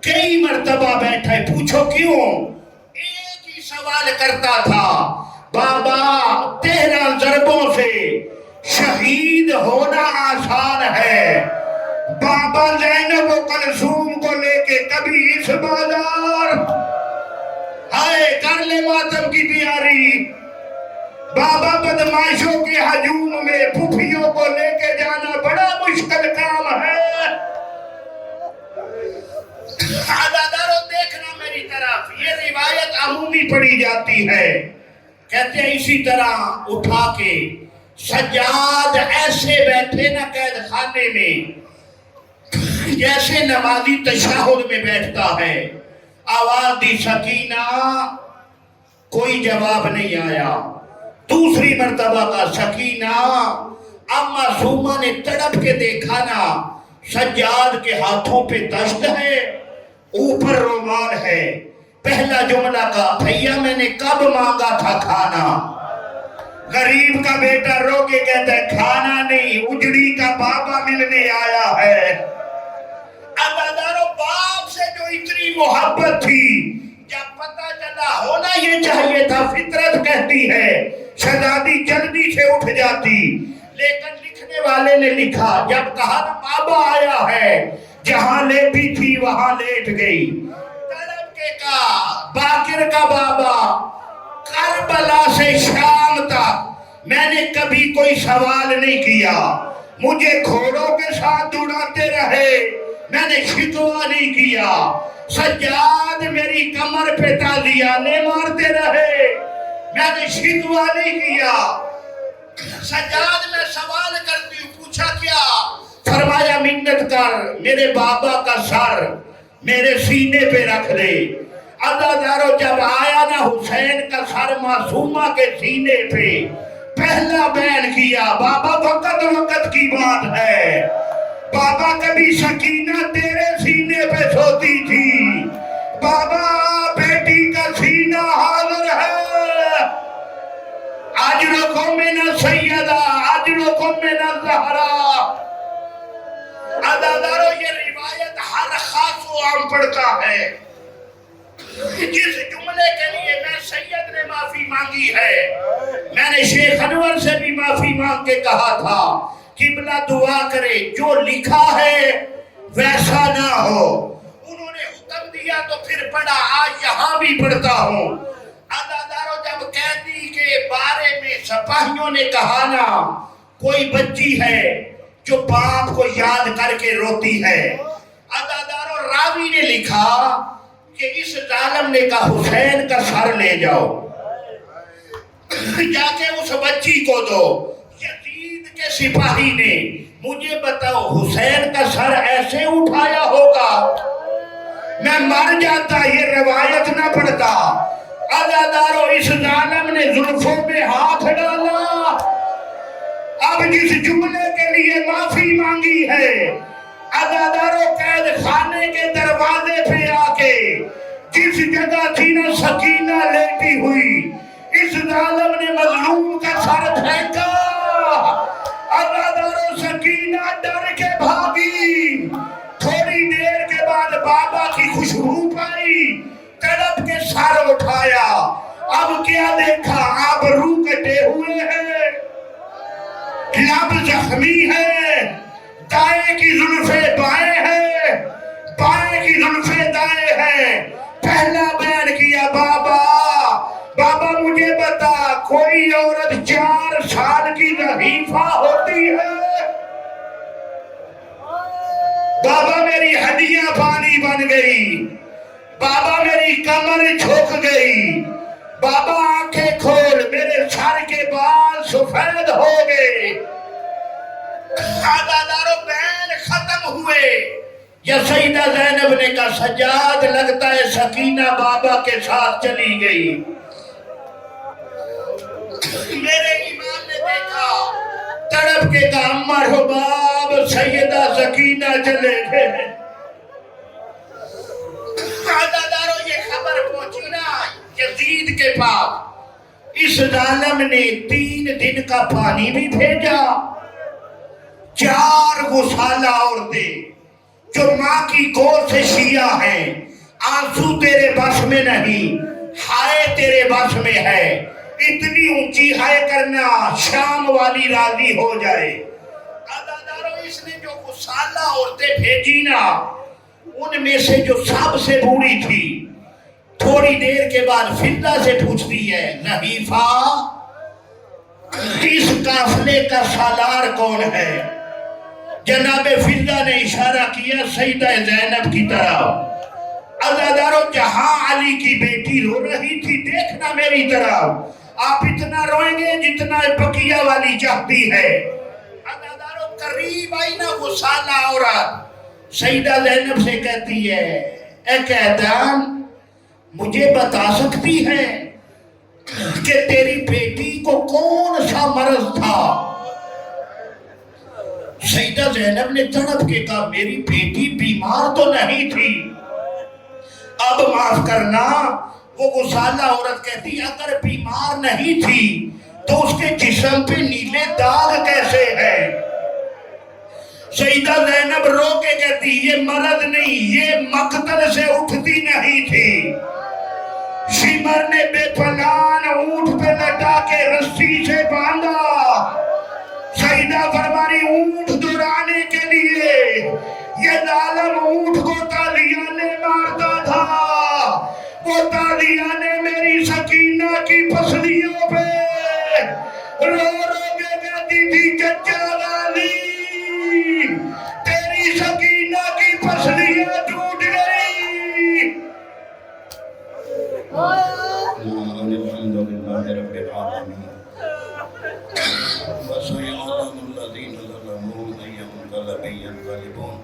کئی مرتبہ بیٹھا ہے، پوچھو کیوں؟ ایک ہی سوال کرتا تھا بابا 13 ضربوں سے شہید ہونا آسان ہے، بابا زینب و کلثوم کو لے کے کبھی اس بازار ہائے کر لے ماتم کی تیاری، بابا بدماشوں کے ہجوم میں پھوپھیوں کو لے کے جانا بڑا مشکل کام ہے۔ عزادارو دیکھنا میری طرف، یہ روایت عمومی پڑھی جاتی ہے، کہتے ہیں اسی طرح اٹھا کے سجاد ایسے بیٹھے نہ قید خانے میں جیسے نمازی تشہد میں بیٹھتا ہے، آواز دی سکینہ، کوئی جواب نہیں آیا، دوسری مرتبہ کا سکینہ، اب معصومہ نے تڑپ کے دیکھا نا سجاد کے ہاتھوں پہ دست ہے، اوپر رومال ہے، پہلا جملہ کا بھیا میں نے کب مانگا تھا کھانا؟ غریب کا بیٹا رو کے کہتا ہے کھانا نہیں، اجڑی کا بابا ملنے آیا ہے۔ عزادارو باپ سے جو اتنی محبت تھی، جب پتہ چلا ہونا یہ چاہیے تھا، فطرت کہتی ہے شہزادی جلدی سے اٹھ جاتی، لیکن لکھنے والے نے لکھا جب کہا بابا آیا ہے، جہاں لیٹی تھی وہاں لیٹ گئی، تڑپ کے کہا باقر کا بابا کربلا سے شام تک میں نے کبھی کوئی سوال نہیں کیا، مجھے گھوڑوں کے ساتھ دوڑاتے رہے، میں نے شکوہ نہیں کیا، سجاد میری کمر پہ تالیانے مارتے رہے، میں نے شکوہ نہیں کیا۔ سجاد میں سوال کرتی ہوں، پوچھا کیا؟ فرمایا منت کر، میرے بابا کا سر میرے سینے پہ رکھ دے۔ عزادارو جب آیا نا حسین کا سر معصومہ کے سینے پہ، پہلا بیان کیا، بابا وقت کی بات ہے، بابا کبھی سکینہ تیرے سینے پہ سوتی تھی، بابا بیٹی کا سینہ حاضر ہے، اجرکم من السیدہ اجرکم من الزہرا۔ عزادارو یہ روایت ہر خاص و عام پڑھتا ہے۔ جس جملے کے لیے میں سید نے معافی مانگی ہے، میں نے شیخ انور سے بھی معافی مانگ کے کہا تھا قبلہ دعا کرے جو لکھا ہے ویسا نہ ہو۔ انہوں نے حکم دیا تو پھر پڑھا، آج یہاں بھی پڑھتا ہوں۔ عزادارو جب قیدی کے بارے میں سپاہیوں نے کہا نا کوئی بچی ہے جو باپ کو یاد کر کے روتی ہے، عزادارو راوی نے لکھا کہ اس ظالم نے کہا حسین کا سر لے جاؤ، جا کے اس بچی کو دو۔ یزید کے سپاہی نے، مجھے بتاؤ حسین کا سر ایسے اٹھایا ہوگا؟ میں مر جاتا یہ روایت نہ پڑھتا۔ عزادارو اس ظالم نے زلفوں میں ہاتھ ڈالا۔ اب جس جملے کے لیے معافی مانگی ہے، عزادارو قید خانے کے دروازے پہ آ کے جس جگہ تھی نا سکینہ لیٹی ہوئی، اس ظالم نے مظلوم کا سر پھینکا۔ عزادارو سکینہ ڈر کے بھاگی، تھوڑی دیر کے بعد بابا کی خوشبو پائی، تڑپ کے سر اٹھایا۔ اب کیا دیکھا؟ آبرو کٹے ہوئے ہیں، لب زخمی ہے، دائیں کی زلفیں بائیں ہیں، بائیں کی زلفیں دائیں ہیں۔ پہلا بیان کیا، بابا بابا مجھے بتا کوئی عورت 4 سال کی ضعیفہ ہوتی ہے؟ بابا میری ہڈیاں پانی بن گئی، بابا میری کمر جھک گئی، بابا آنکھیں کھول، میرے سر کے بال سفید ہو گئے۔ عزادارو بین ختم ہوئے، یا سیدہ زینب نے کہا سجاد لگتا ہے سکینہ بابا کے ساتھ چلی گئی۔ میرے امام نے دیکھا، تڑپ کے کہا مرحباب سیدہ سکینہ چلے گئے۔ عزادارو یہ خبر پہنچی نا یزید کے پاس، اس ظالم نے 3 دن کا پانی بھی بھیجا۔ 4 غسالہ عورتیں جو ماں کی گود سے شیعہ ہیں، آنسو تیرے بس میں نہیں، ہائے تیرے بس میں ہے، اتنی اونچی ہائے کرنا شام والی راضی ہو جائے۔ عزادارو اس نے جو غسالہ عورتیں بھیجی نا، ان میں سے جو سب سے بوڑھی تھی، تھوڑی دیر کے بعد فضہ سے پوچھتی ہے نحیفہ اس قافلے کا سالار کون ہے؟ جناب فضہ نے اشارہ کیا سیدہ زینب کی طرف۔ عزادارو جہاں علی کی بیٹی رو رہی تھی دیکھنا میری طرف، آپ اتنا روئیں گے جتنا بقیہ والی چاہتی ہے۔ عزادارو قریب آئی نا غسالہ عورت، سیدہ زینب سے کہتی ہے اے قیدان مجھے بتا سکتی ہے کہ تیری بیٹی کو کون سا مرض تھا؟ سیدہ زینب نے تڑپ کے کہا میری بیٹی بیمار تو نہیں تھی۔ اب معاف کرنا، وہ غسالہ عورت کہتی اگر بیمار نہیں تھی تو اس کے جسم پہ نیلے داغ کیسے ہیں؟ سیدہ زینب رو کے کہتی یہ مرض نہیں، یہ مقتل سے اٹھتی نہیں تھی۔ شمر نے بے پنان اونٹ پہ لٹا کے رسی سے باندھا۔ سیدہ فرمانی اونٹ دورانے کے لیے یہ ظالم اونٹ کو تالیانے مارتا تھا، وہ تالیانے میری سکینہ کی پسلیوں پہ رو رو کے کہتی تھی چچا غازی تیری سکینہ کی پسلیاں ٹوٹ گئی، وسيعلم الذين ظلموا أي منقلب ينقلبون